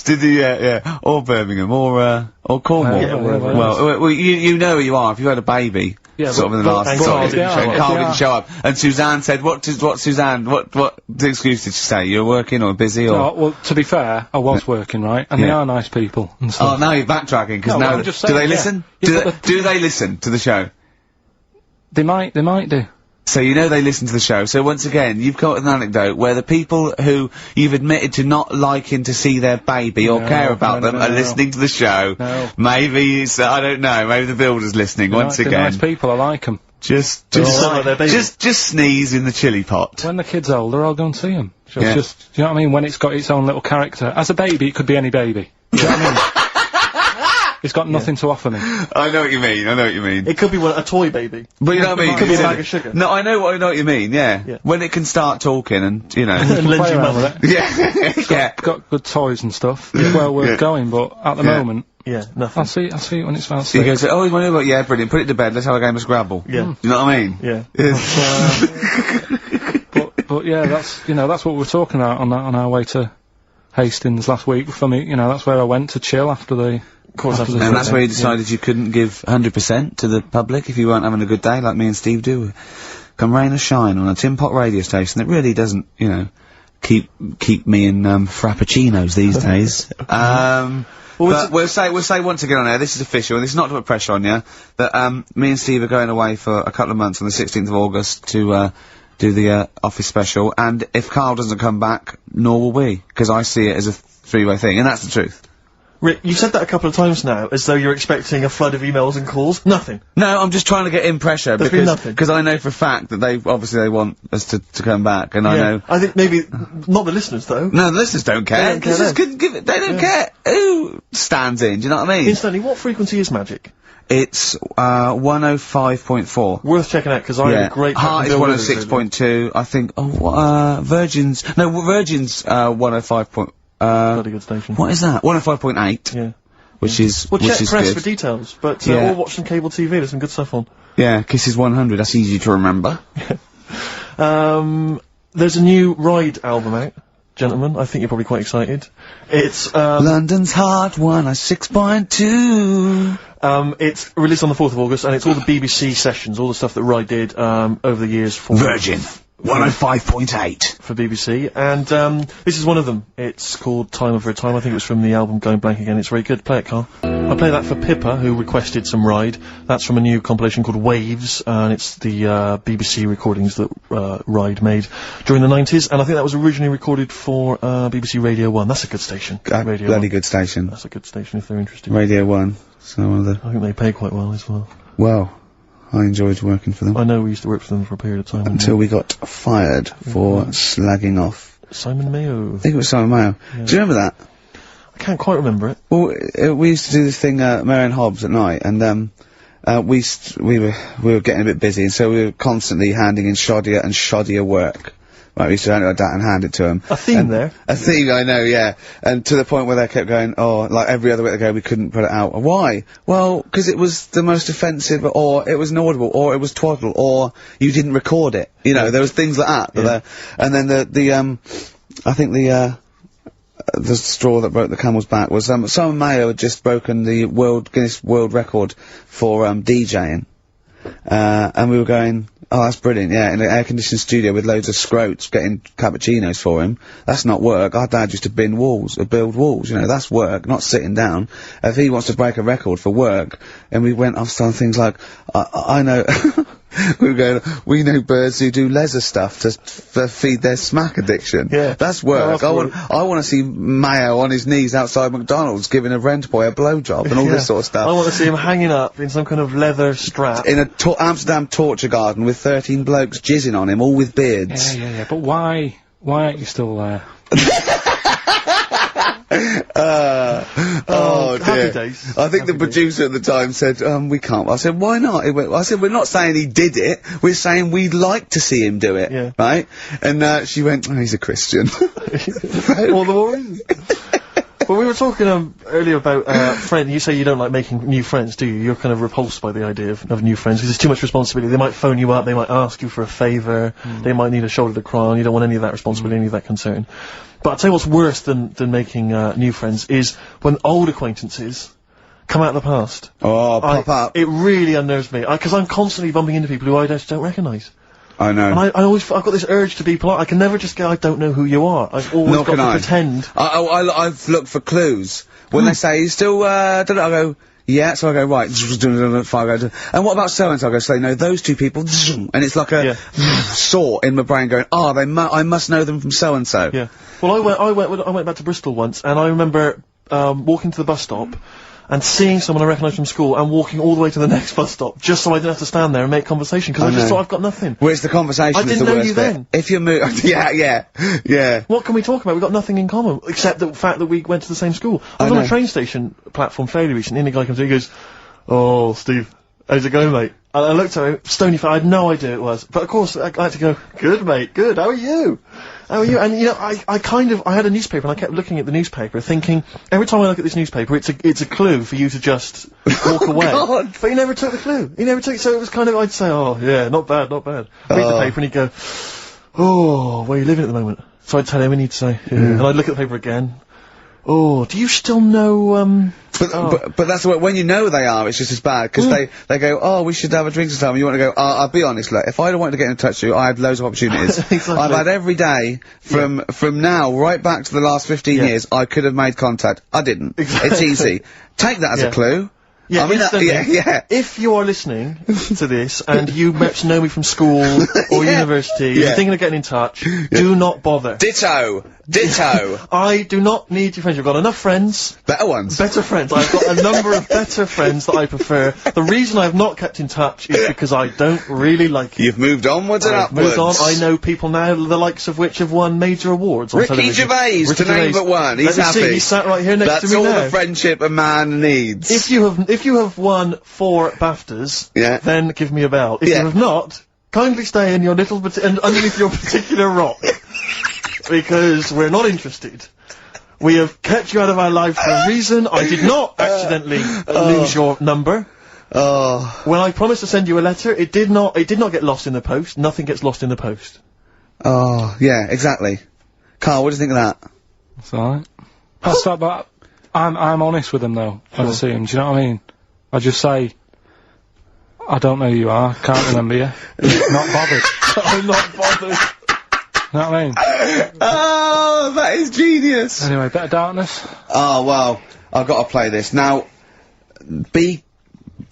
did you, yeah, or Birmingham, or Cornwall. Yeah, wherever well, you know who you are, if you had a baby, Yeah, sort of in the but- last but- time, but- yeah, and if Karl they didn't are- show up, and Suzanne said, what excuse did she say? You were working or busy or? No, well, to be fair, I was working, right? And they Yeah. are nice people and Oh, stuff. now you're backtracking, because No, now, I'm just do they saying, yeah. listen? Yeah, but Do they listen to the show? They might do. So you know they listen to the show. So once again, you've got an anecdote where the people who you've admitted to not liking to see their baby or care about them are listening to the show. No. Maybe it's, I don't know, maybe the builder's listening once They're again. nice people, I like them. Just sneeze in the chilli pot. When the kid's older, I'll go and see him. Yeah. Just, do you know what I mean? When it's got its own little character. As a baby, it could be any baby. Do you know what I mean? It's got nothing to offer me. I know what you mean, It could be a toy baby. But you know what I mean? It could be a bag of sugar. No, I know what you mean, yeah. When it can start talking and, you know. And lend you money. Yeah. Got good toys and stuff. It's well worth going, but at the moment, yeah, nothing. I'll see it when it's about So you 6. go, oh, you want to go? Yeah, brilliant. Put it to bed. Let's have a game of Scrabble. Yeah. You know what I mean? Yeah. But yeah, that's what we were talking about on our way to Hastings last week. For me, that's where I went to chill after the. Of course, and that's where you decided you couldn't give 100% to the public if you weren't having a good day, like me and Steve do. Come rain or shine on a tin pot radio station that really doesn't, keep me in frappuccinos these days. But we'll say once again on air, this is official, and this is not to put pressure on you, that me and Steve are going away for a couple of months on the 16th of August to do the office special, and if Karl doesn't come back, nor will we, because I see it as a three-way thing, and that's the truth. Rick, you've said that a couple of times now, as though you're expecting a flood of emails and calls. Nothing. No, I'm just trying to get in pressure, There's been nothing. because I know for a fact that they want us to come back, and I know. I think maybe, not the listeners though. No, the listeners don't care. They don't care They don't care who stands in, do you know what I mean? Incidentally, what frequency is Magic? It's, 105.4. Worth checking out, because I had a great... Heart is 106.2, I think, Virgin's 105. Bloody good station. What is that? 105.8. Yeah. Which is Well, check press good. for details, but, Yeah. or watch some cable TV, there's some good stuff on. Yeah, Kisses 100, that's easy to remember. There's a new Ride album out, gentlemen. I think you're probably quite excited. It's, London's Heart 106.2. It's released on the 4th of August, and it's all the BBC sessions, all the stuff that Ride did, over the years for... Virgin 105.8. For BBC, and, this is one of them. It's called Time Over Time. I think it was from the album Going Blank Again. It's very good. Play it, Karl. I play that for Pippa, who requested some Ride. That's from a new compilation called Waves, and it's the, BBC recordings that, Ride made during the 90s, and I think that was originally recorded for, BBC Radio 1. That's a good station. Radio Bloody 1. good station. That's a good station if they're interested. Radio 1. So one of the... I think they pay quite well as well. Well, I enjoyed working for them. I know we used to work for them for a period of time. Until we got fired for slagging off. Simon Mayo. I think it was Simon Mayo. Yeah. Do you remember that? I can't quite remember it. Well, we used to do this thing, Marion Hobbs at night, and, we were getting a bit busy, and so we were constantly handing in shoddier and shoddier work. Right, we used to hand it to him. A theme there. A theme, I know, yeah. And to the point where they kept going, oh, like every other week they go, we couldn't put it out. Why? Well, because it was the most offensive, or it was inaudible, or it was twaddle, or you didn't record it. You know, there was things like that. Yeah. And then I think the straw that broke the camel's back was, Simon Mayo had just broken the Guinness World Record for, DJing. And we were going, oh, that's brilliant, yeah, in an air-conditioned studio with loads of scrotes getting cappuccinos for him. That's not work. Our dad used to build walls, that's work, not sitting down. If he wants to break a record for work, and we went off on things like, I know, we were going, we know birds who do leisure stuff to feed their smack addiction. Yeah. That's work. I want to see Mayo on his knees outside McDonald's giving a rent boy a blowjob and all this sort of stuff. I want to see him hanging up in some kind of leather strap. In a Amsterdam torture garden with 13 blokes jizzing on him, all with beards. Yeah, but why aren't you still there? Oh dear. Happy days. I think the producer at the time said, we can't. I said, why not? I said, we're not saying he did it, we're saying we'd like to see him do it. Yeah. Right? And, she went, oh, he's a Christian. All the more reason. Well, we were talking earlier about friends. You say you don't like making new friends, do you? You're kind of repulsed by the idea of new friends because it's too much responsibility. They might phone you up, they might ask you for a favour, they might need a shoulder to cry on. You don't want any of that responsibility, any of that concern. But I'll tell you what's worse than making new friends is when old acquaintances come out of the past. Oh, pop up. It really unnerves me because I'm constantly bumping into people who I just don't recognise. I know. And I've got this urge to be polite. I can never just go, I don't know who you are. I've always got to pretend. I've looked for clues. When they say, you still, I go, yeah, so I go, right, and what about so-and-so? I go, so they know those two people, and it's like a saw in my brain going, oh, I must know them from so-and-so. Yeah. Well, I went back to Bristol once, and I remember, walking to the bus stop, and seeing someone I recognised from school, and walking all the way to the next bus stop, just so I didn't have to stand there and make conversation, because I just thought I've got nothing. Well, it's the conversation I didn't know you then. If you're yeah. What can we talk about? We've got nothing in common, except the fact that we went to the same school. I was on a train station platform fairly recently, and the guy comes in, he goes, "Oh, Steve, how's it going, mate?" And I looked at him, stony face, I had no idea it was. But of course, I had to go, "Good, mate, good, how are you? How are you?" And, you know, I had a newspaper, and I kept looking at the newspaper, thinking, every time I look at this newspaper, it's a clue for you to just walk away. God. But he never took the clue. He never took it, so it was kind of, I'd say, "Oh, yeah, not bad, not bad." Read the paper, and he'd go, "Oh, where are you living at the moment?" So I'd tell him, and he'd say, and I'd look at the paper again. "Oh, do you still know, But that's the way, when you know they are, it's just as bad, because they go, "Oh, we should have a drink sometime," and you want to go, "I'll be honest, look, if I'd wanted to get in touch with you, I had loads of opportunities." Exactly. I've had every day, from now, right back to the last 15 years, I could have made contact. I didn't. Exactly. It's easy. Take that as a clue. Yeah, I mean, if you are listening to this, and you perhaps know me from school, or university, you're thinking of getting in touch, do not bother. Ditto! I do not need your friends. You've got enough friends. Better ones. Better friends. I've got a number of better friends that I prefer. The reason I've not kept in touch is because I don't really like you. You've moved onwards and upwards. Moved on. I know people now, the likes of which have won major awards on Ricky television. Gervais, to name but one. He's happy. See, he's sat right here next to me now. That's all the friendship a man needs. If you have won 4 BAFTAs, then give me a bell. If you have not, kindly stay in your little underneath your particular rock. Because we're not interested. We have kept you out of our lives for a reason. I did not accidentally lose your number. When I promised to send you a letter, it did not get lost in the post. Nothing gets lost in the post. Oh, yeah, exactly. Karl, what do you think of that? That's alright. That's that, but I'm honest with them though, when I see them, do you know what I mean? I just say, "I don't know who you are, can't remember you." Not bothered. I'm not bothered. You know what I mean? Oh, that is genius! Anyway, Bit of Darkness. Oh, well, I've got to play this. Now, be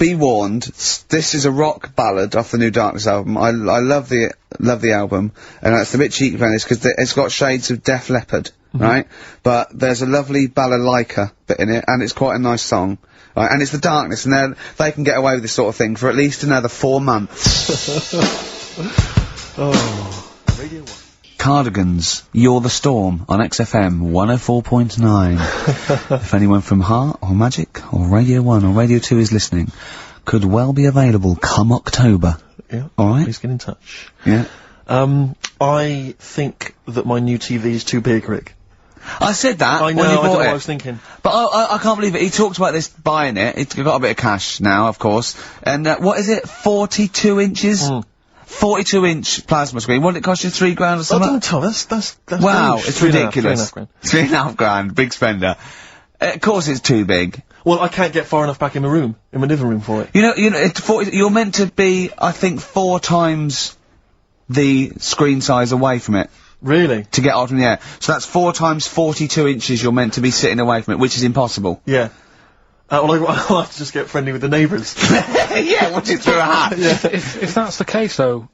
warned, this is a rock ballad off the new Darkness album. I love the album, and it's a bit cheeky playing this, because it's got shades of Def Leppard, right? But there's a lovely balalaika bit in it, and it's quite a nice song. Right, and it's the Darkness, and they can get away with this sort of thing for at least another 4 months. Radio 1. Cardigans, You're the Storm on XFM 104.9. If anyone from Heart or Magic or Radio 1 or Radio 2 is listening, could well be available come October. Yeah. Alright? Please get in touch. Yeah. I think that my new TV is too big, Rick. I said that I know, when you bought I know it. what I was thinking. But I can't believe it. He talked about this buying it. He's got a bit of cash now, of course. And, what is it? 42 inches? 42-inch plasma screen. What did it cost you? $3 grand or something? Oh, don't tell. That's wow, huge. it's ridiculous. £3.5 grand. Big spender. Of course it's too big. Well, I can't get far enough back in my room, in my living room for it. You know, you're meant to be, I think, 4 times the screen size away from it. Really? To get out from the air. So that's 4 times 42 inches you're meant to be sitting away from it, which is impossible. Yeah. Well, I'll have to just get friendly with the neighbours. Yeah, watch it through a hat. Yeah. If that's the case, though,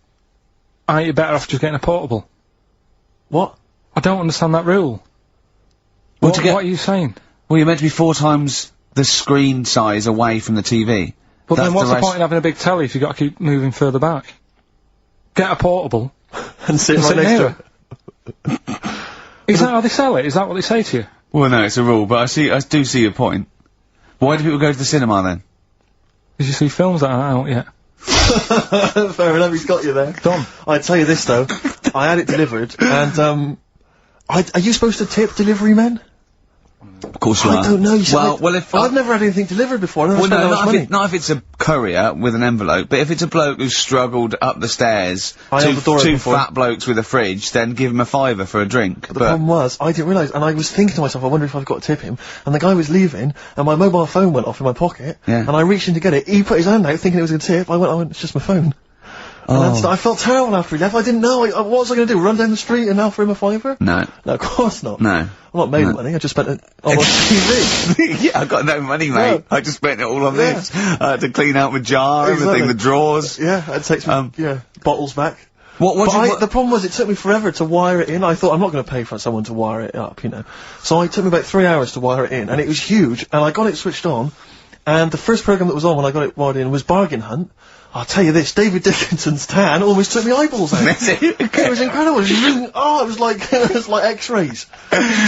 aren't you better off just getting a portable? What? I don't understand that rule. What are you saying? Well, you're meant to be 4 times the screen size away from the TV. But then what's the point in having a big telly if you've got to keep moving further back? Get a portable. and sit right next to it. Is that how they sell it? Is that what they say to you? Well, no, it's a rule, but I do see your point. Why do people go to the cinema then? Did you see films that aren't out yet? Fair enough, he's got you there. Done. I'd tell you this though, I had it delivered, and are you supposed to tip delivery men? Of course you are. I don't know. Well, if I've never had anything delivered before. Well, no, not if it's a courier with an envelope, but if it's a bloke who's struggled up the stairs, two fat blokes with a fridge, then give him a $5 for a drink. But the problem was, I didn't realise, and I was thinking to myself, I wonder if I've got to tip him, and the guy was leaving, and my mobile phone went off in my pocket, and I reached in to get it, he put his hand out thinking it was a tip, I went, it's just my phone. And I felt terrible after he left. I didn't know. What was I going to do? Run down the street and offer him a $5? No. No, of course not. No. I'm not made of money. I just spent it on TV. Yeah, I got no money, mate. I just spent it all on this. To clean out my jar, everything, the drawers. Yeah, it takes me, bottles back. The problem was it took me forever to wire it in. I thought I'm not going to pay for someone to wire it up, So it took me about 3 hours to wire it in, and it was huge, and I got it switched on, and the first programme that was on when I got it wired in was Bargain Hunt. I'll tell you this, David Dickinson's tan almost took me eyeballs out. It was incredible. It was like X-rays.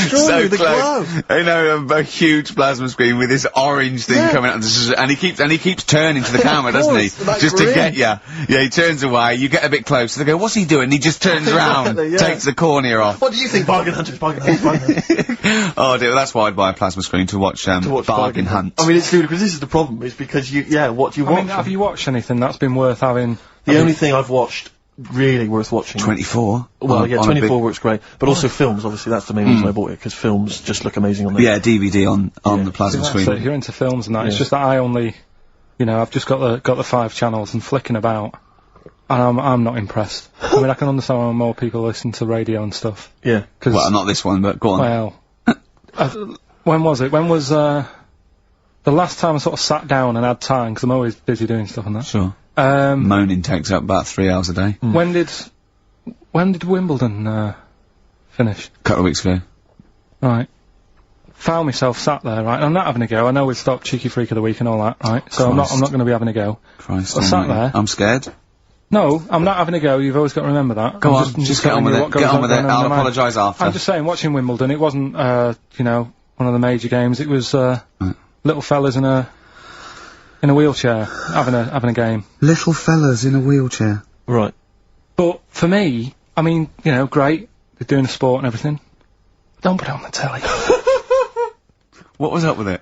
So close. A huge plasma screen with this orange thing coming out, and he keeps turning to the camera, doesn't he? Just to get you. Yeah, he turns away. You get a bit closer. They go, "What's he doing?" And he just turns around, takes the cornea off. What do you think, Bargain Hunters? Bargain Hunt. Oh dear, that's why I'd buy a plasma screen to watch Bargain Hunt. I mean, it's ludicrous. This is the problem. Is because what do you watch? Have you watched anything that's been worth having? The only thing I've watched really worth watching. 24. Well, 24 works great, but also films. Obviously, that's the main reason I bought it, because films just look amazing on there. Yeah, DVD on the plasma screen. So if you're into films and that, it's just that I only, I've just got the 5 channels and flicking about, and I'm not impressed. I mean, I can understand why more people listen to radio and stuff. Yeah. Well, not this one, but go on. Well, when was it? When was the last time I sort of sat down and had time, because I'm always busy doing stuff and that. Sure. Moaning takes up about 3 hours a day. When did Wimbledon finish? A couple of weeks ago. Right. Found myself sat there, right. I'm not having a go. I know we've stopped Cheeky Freak of the Week and all that, right. So I'm not going to be having a go. Christ. I sat there. I'm scared. No, I'm not having a go. You've always got to remember that. Go on, just get on with it. Get on with it. I'll apologise after. I'm just saying, watching Wimbledon, it wasn't, one of the major games. It was little fellas in a wheelchair having a game. Little fellas in a wheelchair. Right. But for me, I mean, great. They're doing a sport and everything. Don't put it on the telly. What was up with it?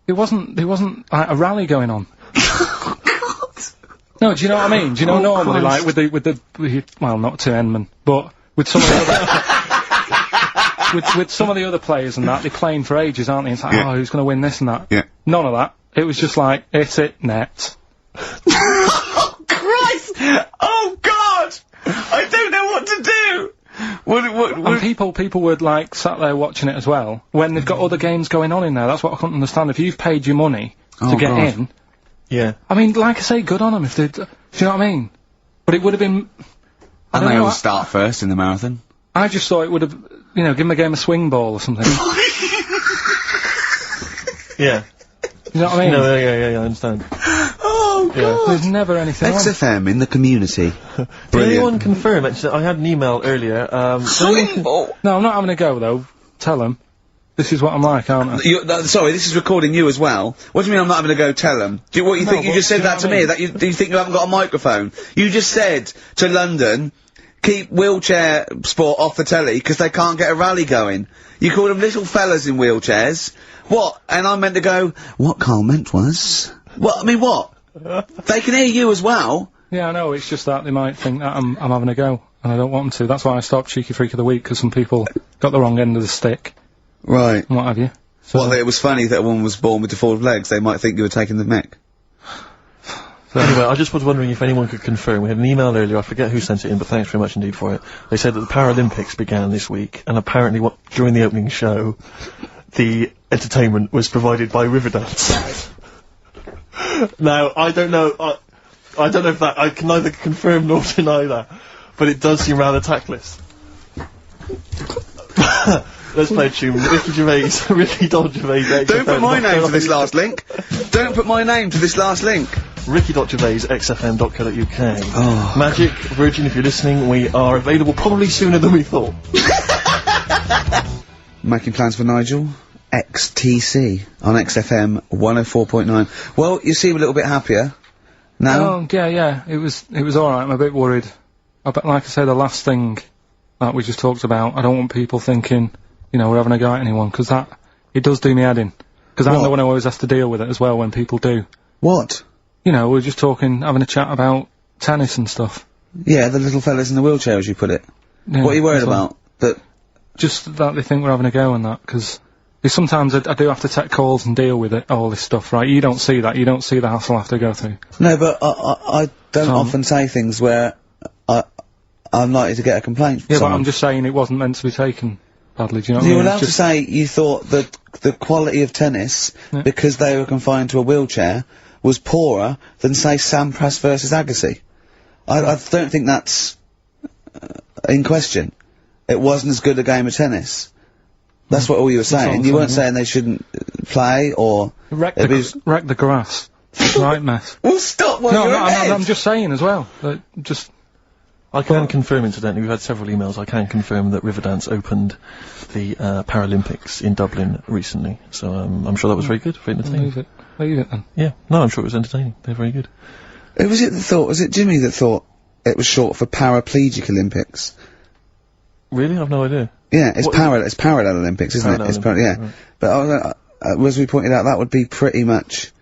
There wasn't like a rally going on. No, do you know what I mean? Do you know normally, like, with the well, not to Enman, but with some of the other, with some of the other players and that, they're playing for ages, aren't they? It's like, who's going to win this and that? Yeah. None of that. It was just like, hit it, net. Oh, Christ! Oh, God! I don't know what to do! And people were, like, sat there watching it as well, when they've got other games going on in there. That's what I couldn't understand. If you've paid your money to get in... Yeah. I mean, like I say, good on them if they... Do you know what I mean? But it would have been... And they all start first in the marathon. I just thought it would have, give them a game of swing ball or something. Yeah. You know what I mean? No, yeah, I understand. Oh, God. Yeah. There's never anything XFM in the community. Did anyone confirm, actually, I had an email earlier, swing ball? No, I'm not having a go, though. Tell them. This is what I'm like, aren't I? Sorry, this is recording you as well. What do you mean I'm not having to go tell them? Do you think you just said that to me? Do you think you haven't got a microphone? You just said to London, keep wheelchair sport off the telly because they can't get a rally going. You call them little fellas in wheelchairs. What? And I'm meant to go, what Karl meant was... What? I mean, what? They can hear you as well. Yeah, I know, it's just that they might think that I'm having a go, and I don't want them to. That's why I stopped Cheeky Freak of the Week, because some people got the wrong end of the stick. Right. And what have you. So well, it was funny that a woman was born with deformed legs. They might think you were taking the mick. So anyway, I just was wondering if anyone could confirm. We had an email earlier, I forget who sent it in, but thanks very much indeed for it. They said that the Paralympics began this week, and apparently during the opening show, the entertainment was provided by Riverdance. Now, I don't know if that, I can neither confirm nor deny that, but it does seem rather tactless. Let's play a tune. Ricky Gervais, Don't put my name to this last link. Don't put my name to this last link. Ricky.Gervais, xfm.co.uk. Oh. Magic, Virgin, if you're listening, we are available probably sooner than we thought. Making plans for Nigel? XTC on XFM 104.9. Well, you seem a little bit happier now. Oh, yeah, it was alright. I'm a bit worried. Like I say, the last thing that we just talked about, I don't want people thinking, we're having a go at anyone, because it does do me head in. Because I'm the one who always has to deal with it as well when people do. What? We're just having a chat about tennis and stuff. Yeah, the little fellas in the wheelchair, as you put it. Yeah, what are you worried about? Just that they think we're having a go and that, because sometimes I do have to take calls and deal with all this stuff, right? You don't see that. You don't see the hassle I have to go through. No, but I don't often say things where I'm likely to get a complaint from Yeah, someone. but I'm just saying it wasn't meant to be taken badly, do you know what I You're mean? allowed to say you thought that the quality of tennis, because they were confined to a wheelchair, was poorer than, say, Sampras versus Agassi. I don't think that's in question. It wasn't as good a game of tennis. That's what all you were saying. You weren't saying they shouldn't play, or... Wreck the grass. Right mess. Well, stop while you're ahead. I'm just saying as well. That just... I can confirm, incidentally, we've had several emails, I can confirm that Riverdance opened the Paralympics in Dublin recently, so I'm sure that was very good, very entertaining. Leave it then. Yeah, no, I'm sure it was entertaining, they're very good. Who was it that thought, was it Jimmy that thought it was short for Paraplegic Olympics? Really? I've no idea. Yeah, it's Parallel Olympics, isn't it? It's yeah. Right. But as we pointed out, that would be pretty much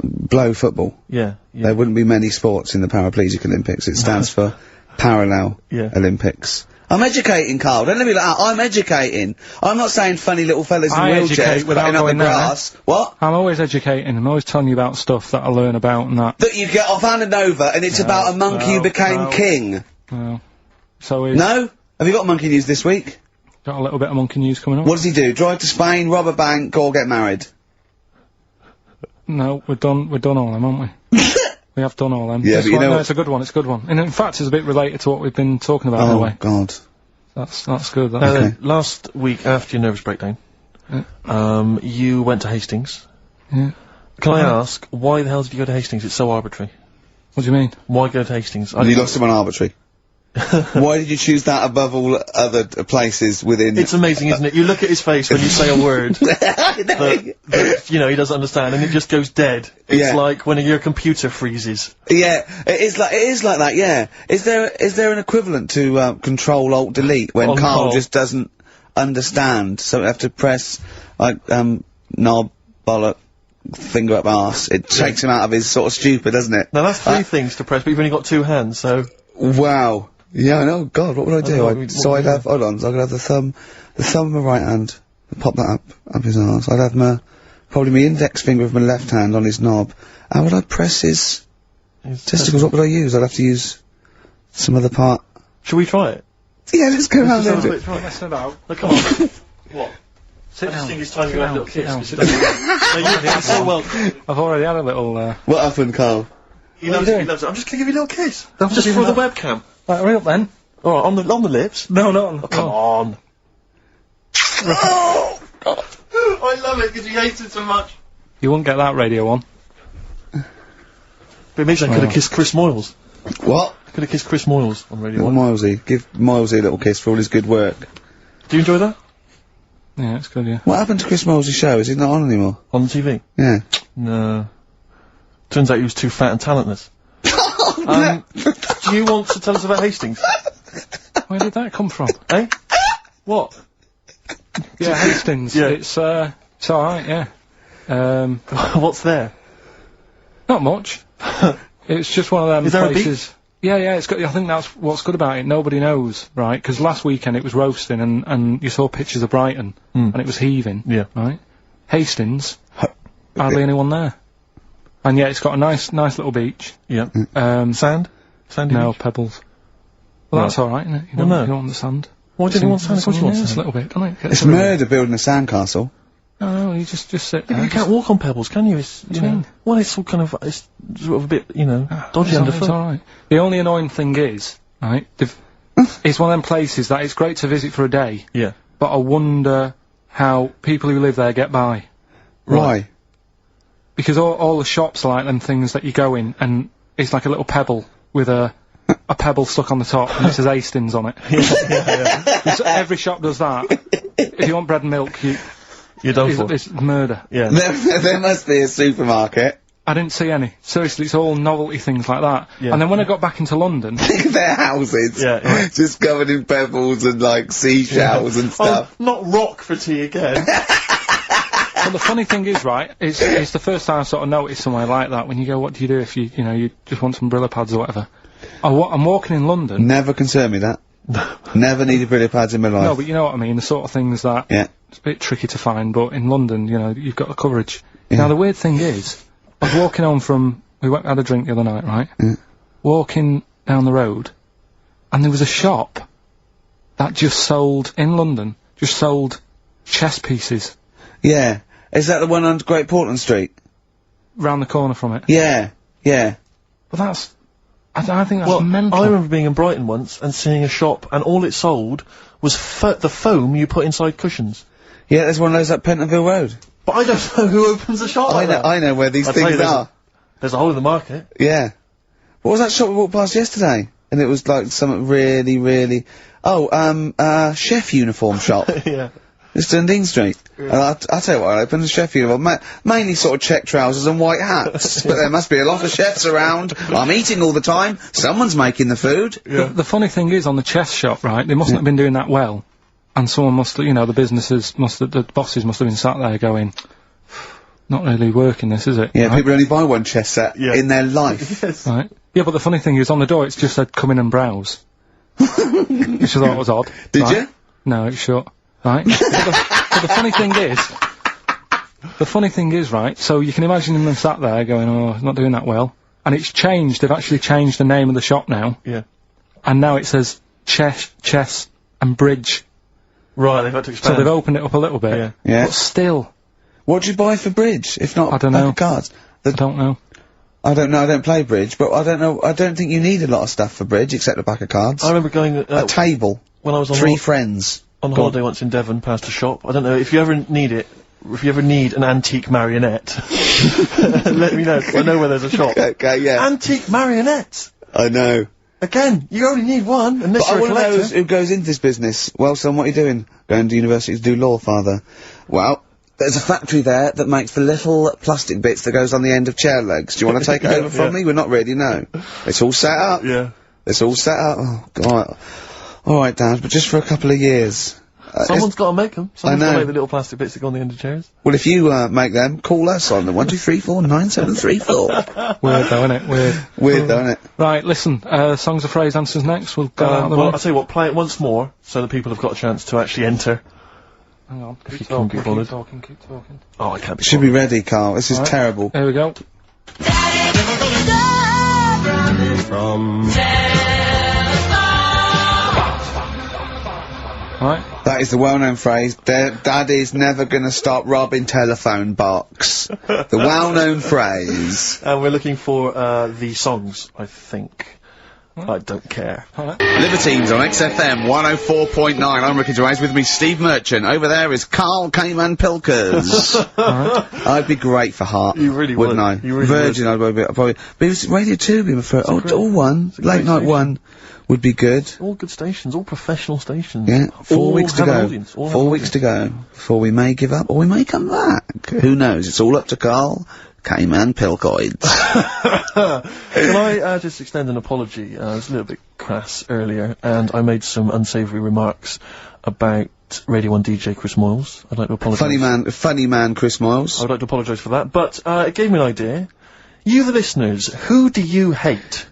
blow football. Yeah. There wouldn't be many sports in the Paraplegic Olympics. It stands for Parallel Olympics. I'm educating, Karl. Don't let me like that. I'm educating. I'm not saying funny little fellas in wheelchairs cutting up the grass. What? I'm always educating. I'm always telling you about stuff that I learn about and that. That you get off hand and over, and it's about a monkey who became king. No. So No? Have you got monkey news this week? Got a little bit of monkey news coming up. What does he do? Drive to Spain, rob a bank, or get married? No, we're done all them, aren't we? We have done all them. Yeah, but you know... No, it's a good one, it's a good one. And in fact, it's a bit related to what we've been talking about in a way. Oh, God. That's good, that's Okay. Last week, after your nervous breakdown, you went to Hastings. Yeah. Can I ask, why the hell did you go to Hastings? It's so arbitrary. What do you mean? Why go to Hastings? You lost him on arbitrary. Why did you choose that above all other places within... It's amazing, isn't it? You look at his face when you say a word that, you know, he doesn't understand, and it just goes dead. It's like when your computer freezes. Yeah, it is like that, yeah. Is there an equivalent to, Control-Alt-Delete when Karl just doesn't understand, so we have to press, like, knob, bollock, finger up arse. It takes him out of his sort of stupor, doesn't it? Now that's three things to press, but you've only got two hands, so... Wow. Yeah, I know. God, what would I do? I'd have, hold on, so I could have the thumb of my right hand, pop that up his arse. I'd have probably my index finger of my left hand on his knob. How would I press his testicles? What would I use? I'd have to use some other part. Should we try it? Yeah, let's go around there. Let's it out. Look, come on. What? Sit down. It's time to have a little kiss. Sit down. You're so welcome. I've already had a little, What happened, Karl? He loves it. I'm just gonna give you a little kiss. Just for the webcam. Right, hurry up then. Alright, on the lips? No, not on the... Come on. Oh, God. I love it because he hates it so much. You wouldn't get that radio on. But maybe I could have kissed Chris Moyles. What? I could have kissed Chris Moyles on Radio 1. Milesy. Give Milesy a little kiss for all his good work. Do you enjoy that? Yeah, it's good, yeah. What happened to Chris Miles's show? Is he not on anymore? On the TV? Yeah. No. Turns out he was too fat and talentless. Do you want to tell us about Hastings? Where did that come from? Eh? What? Yeah, Hastings. Yeah. It's alright, yeah. What's there? Not much. It's just one of them Is there places... a beach? Yeah, it's good. I think that's what's good about it. Nobody knows, right? Because last weekend it was roasting and you saw pictures of Brighton and it was heaving. Yeah. Right? Hastings, hardly anyone there. And yeah, it's got a nice little beach. Yeah. Sand? Sandy No, beach? pebbles. Well, that's alright, isn't it? You don't want the sand. Why didn't you want sand? Of course you want Yes, sand. a little bit, don't it? It's murder building a sandcastle. No, you just sit there. You can't walk on pebbles, can you? It's, you know, well, it's all kind of, it's sort of a bit, you know, dodgy underfoot. It's alright. The only annoying thing is, right, it's one of them places that it's great to visit for a day. Yeah. But I wonder how people who live there get by. Why? Because all the shops are like them things that you go in and it's like a little pebble with a pebble stuck on the top and it says Hastings on it. Yeah. Every shop does that. If you want bread and milk, you're done for. It's murder. Yeah. There must be a supermarket. I didn't see any. Seriously, it's all novelty things like that. Yeah. And then when I got back into London... Their houses. Yeah. Just covered in pebbles and, like, seashells and stuff. Oh, not rock for tea again. Well, the funny thing is, right, it's the first time I sort of noticed somewhere like that, when you go, what do you do if you just want some Brillo pads or whatever. I'm walking in London... Never concerned me that. Never needed Brillo pads in my life. No, but you know what I mean, the sort of things that... Yeah. It's a bit tricky to find, but in London, you know, you've got the coverage. Yeah. Now, the weird thing is, I was walking home from... We had a drink the other night, right? Yeah. walking down the road, and there was a shop that just sold, in London, just sold chess pieces. Yeah. Is that the one on Great Portland Street? Round the corner from it. Yeah. Yeah. But that's... I think that's mental. I remember being in Brighton once and seeing a shop, and all it sold was the foam you put inside cushions. Yeah, there's one of those at Pentonville Road. But I don't know who opens a shop like that. I know where these things are. There's a hole in the market. Yeah. What was that shop we walked past yesterday? And it was like something really, really... Oh, chef uniform shop. Yeah. It's Dundee Street. And I'll tell you what, I opened a chef uniform. Mainly sort of check trousers and white hats. But there must be a lot of chefs around. I'm eating all the time. Someone's making the food. Yeah. The funny thing is, on the chess shop, right, they mustn't have been doing that well. And someone must, you know, the bosses must have been sat there going, not really working this, is it? Yeah, right? people only buy one chess set in their life. Yes. Right. Yeah, but the funny thing is, on the door, it's just said, come in and browse. Which I thought was odd. Did you? No, it's shut. Right? but the funny thing is, right, so you can imagine them sat there going, oh, not doing that well. And it's changed, they've actually changed the name of the shop now. Yeah. And now it says chess and bridge. Right, they've had to expand. So they've opened it up a little bit. Yeah. Yeah. But still. What'd you buy for bridge, if not I don't pack know. of cards? I don't know. I don't know, I don't play bridge, but I don't know, I don't think you need a lot of stuff for bridge, except a pack of cards. I remember going... a table. When I was on... 3 friends. On holiday once in Devon, past a shop. I don't know, if you ever need it, if you ever need an antique marionette, let me know, I know where there's a shop. Okay, yeah. Antique marionettes! I know. Again, you only need one, unless But you're a I want to know collector. who goes into this business. Well, son, what are you doing? Going to university to do law, father. Well, there's a factory there that makes the little plastic bits that goes on the end of chair legs. Do you want to take it over from me? We're not ready, no. It's all set up. Yeah. It's all set up. Oh, God. Alright, Dad, but just for a couple of years. Someone's got to make them. Someone's got know. to make the little plastic bits that go on the end of chairs. Well, if you, make them, call us on the 123497734. Weird though, innit? Weird. Weird though, innit? Right, listen, songs of phrase answers next. We'll go out of the Well, way. I'll tell you what, play it once more, so that people have got a chance to actually enter. Hang on, If you keep can't talking, be bothered. keep talking, keep talking. Oh, I can't be Should be ready, Carl. This is terrible. Here we go. From... Right. That is the well-known phrase, Daddy's never gonna stop robbing telephone box. The well-known phrase. And we're looking for, the songs, I think. I don't care. Libertines on XFM 104.9. I'm Ricky Gervais. With me, Steve Merchant. Over there is Karl Cayman Pilkers. I'd be great for Heart. You really wouldn't would. I? You really Virgin, I'd probably. But it was Radio 2 being preferred. Oh, all one. Late night one would be good. All good stations, all professional stations. Yeah, 4 weeks to have an go. audience, all have 4 an weeks to go. Before we may give up, or we may come back. Who knows? It's all up to Karl Cayman Pilkoids. Can I just extend an apology? I was a little bit crass earlier, and I made some unsavoury remarks about Radio 1 DJ Chris Moyles. I'd like to apologise. Funny man Chris Moyles. I would like to apologise for that, but it gave me an idea. You, the listeners, who do you hate?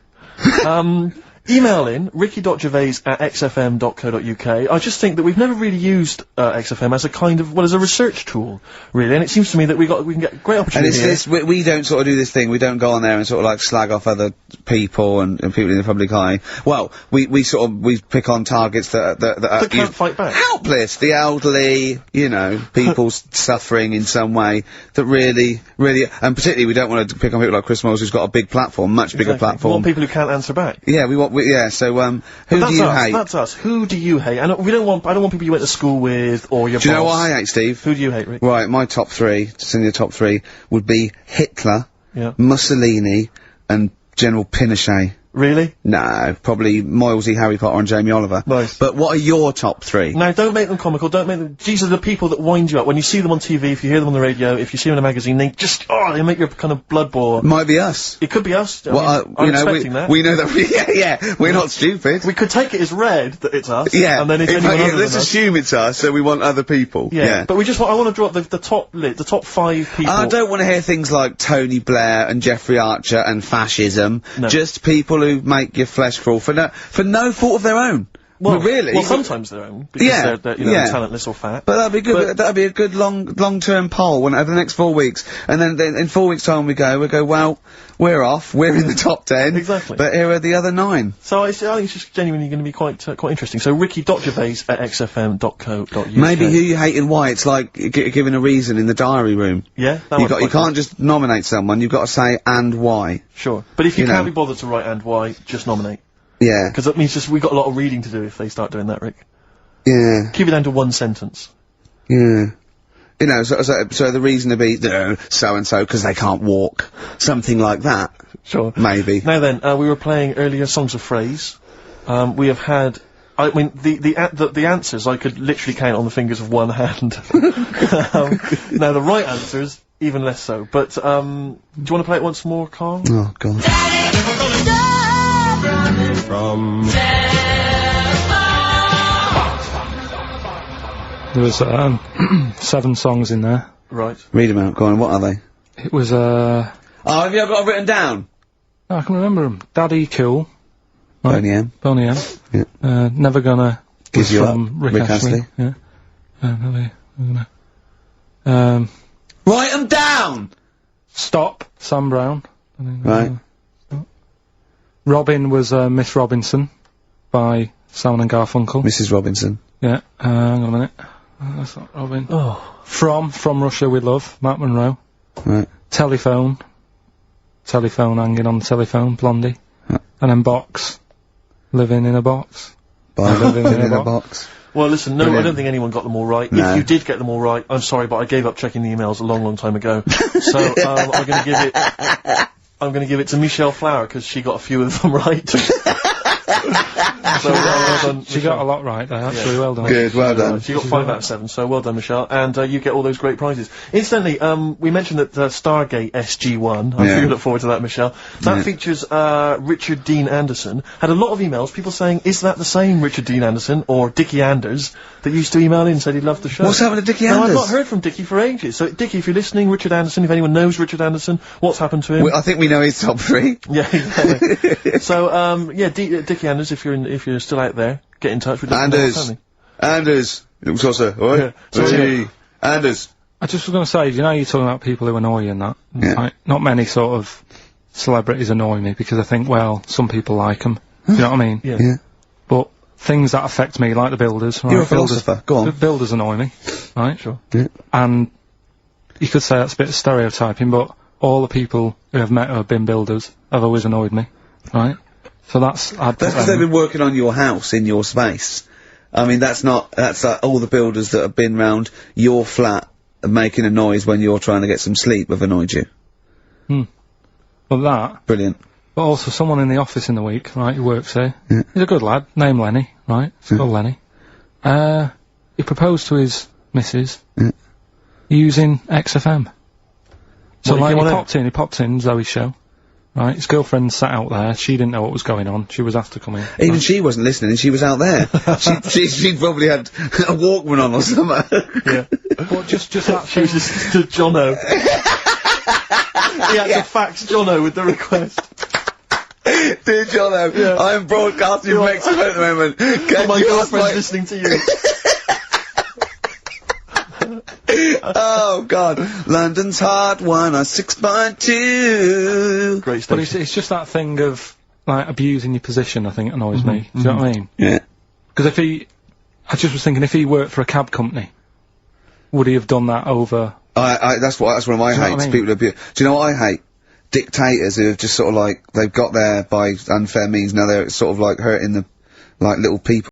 Email in ricky.gervais@xfm.co.uk. I just think that we've never really used XFM as a kind of, as a research tool, really, and it seems to me that we can get great And opportunity. it's this, we don't sort of do this thing, we don't go on there and sort of like slag off other people and people in the public eye. Well, we pick on targets that that can't fight back. Helpless, the elderly, you know, people suffering in some way, that really, and particularly we don't want to pick on people like Chris Moyles, who's got a big platform, much bigger We platform. want people who can't answer back. Yeah, who do you hate? That's us. Who do you hate? And I don't want people you went to school with or your Do you know boss. what I hate, Steve? Who do you hate, Rick? Right, my top 3, just in the top 3, would be Hitler, Yeah. Mussolini, and General Pinochet. Really? No, probably Moylesy, Harry Potter, and Jamie Oliver. Nice. But what are your top 3? Now, don't make them comical, don't make them... These are the people that wind you up. When you see them on TV, if you hear them on the radio, if you see them in a magazine, they just, they make your kind of blood boil. Might be us. It could be us. Well, I'm you know, expecting that. we know that. We're not stupid. We could take it as read that it's us. Yeah. And then if In anyone fact, other let's than us- assume it's us, so we want other people. Yeah. But we just want... I want to draw up the top 5 people. I don't want to hear things like Tony Blair and Jeffrey Archer and fascism. No. Just people who make your flesh crawl for no fault of their own. Well, really? Well, sometimes they're own, because they're you know, talentless or fat. But that'd be good, that'd be a good long-term poll over the next 4 weeks. And then in 4 weeks' time we go, well, we're off, we're in the top 10. Exactly. But here are the other 9. So I think it's just genuinely going to be quite interesting. So ricky.gervais@xfm.co.uk. Maybe who you hate and why, it's like giving a reason in the diary room. Yeah, you can't just nominate someone, you've got to say and why. Sure. But if you can't be bothered to write and why, just nominate. Yeah. Because that means we've got a lot of reading to do if they start doing that, Rick. Yeah. Keep it down to 1 sentence. Yeah. You know, so the reason to be, so-and-so, because they can't walk. Something like that. Sure. Maybe. Now then, we were playing earlier Songs of Phrase. We have had, I mean, the answers I could literally count on the fingers of one hand. Now the right answers, even less so. But, do you want to play it once more, Karl? Oh, God. From... There was 7 songs in there. Right. Read them out. Go on. What are they? It was Oh, have you got it written down? I can remember them. Daddy Cool. Right. Boney M. Boney M. Yeah. Never Gonna. Gives You Up. Rick Astley. Yeah. Never Gonna. Write them down. Stop. Sam Brown. Right. Robin was Miss Robinson by Simon and Garfunkel. Mrs. Robinson. Yeah. Hang on a minute. That's not Robin. Oh. From Russia with Love, Matt Monro. Right. Telephone hanging on the telephone, Blondie. Right. And then Box, Living in a Box. Living in a Box. Well, listen, no, I don't think anyone got them all right. No. If you did get them all right, I'm sorry, but I gave up checking the emails a long time ago. So, I'm gonna give it to Michelle Flower, because she got a few of them right. So, well done, She got a lot right there, actually, well done. Good, well done. She got 5 out of 7, so well done, Michelle. And, you get all those great prizes. Incidentally, we mentioned that, Stargate SG-1, I really look forward to that, Michelle. That features, Richard Dean Anderson. Had a lot of emails, people saying, is that the same Richard Dean Anderson, or Dickie Anders, that used to email in and said he loved the show? What's happened to Dickie No, Anders? I've not heard from Dickie for ages. So, Dickie, if you're listening, Richard Anderson, if anyone knows Richard Anderson, what's happened to him? I think we know his top 3. Yeah, exactly. So, Dickie Anders, if you're still out there, get in touch with Anders. It was also, alright? Yeah. Anders. I just was going to say, you know, you're talking about people who annoy you and that. Yeah. Like, not many sort of celebrities annoy me, because I think, well, some people like them. Do you know what I mean? Yeah. Yeah. But things that affect me, like the builders. Right? You're a philosopher. Go on. The builders annoy me, right? Sure. Yeah. And you could say that's a bit of stereotyping, but all the people who I've met who have been builders have always annoyed me, right? So that's because they've been working on your house in your space. I mean, that's like all the builders that have been round your flat making a noise when you're trying to get some sleep have annoyed you. Well, that. Brilliant. But also someone in the office in the week, right, who works here. Yeah. He's a good lad, named Lenny, right? He's called Lenny. He proposed to his missus using XFM. So, like, he popped in Zoe's show. Right, his girlfriend sat out there, she didn't know what was going on, she was asked to come in. Even she wasn't listening, she was out there. she probably had a Walkman on or something. Yeah. But just that She was just to Jono. He had to fax Jono with the request. Dear Jono, I am broadcasting from Mexico at the moment. My girlfriend's listening to you. Oh, God. London's Hot 106.2. Great station. But it's just that thing of, like, abusing your position, I think, annoys me. Do you know what I mean? Yeah. Because I just was thinking, if he worked for a cab company, would he have done that over... That's one of my hates. What I mean? People abuse. Do you know what I hate? Dictators who have just sort of like, they've got there by unfair means, now they're sort of like hurting the, like, little people.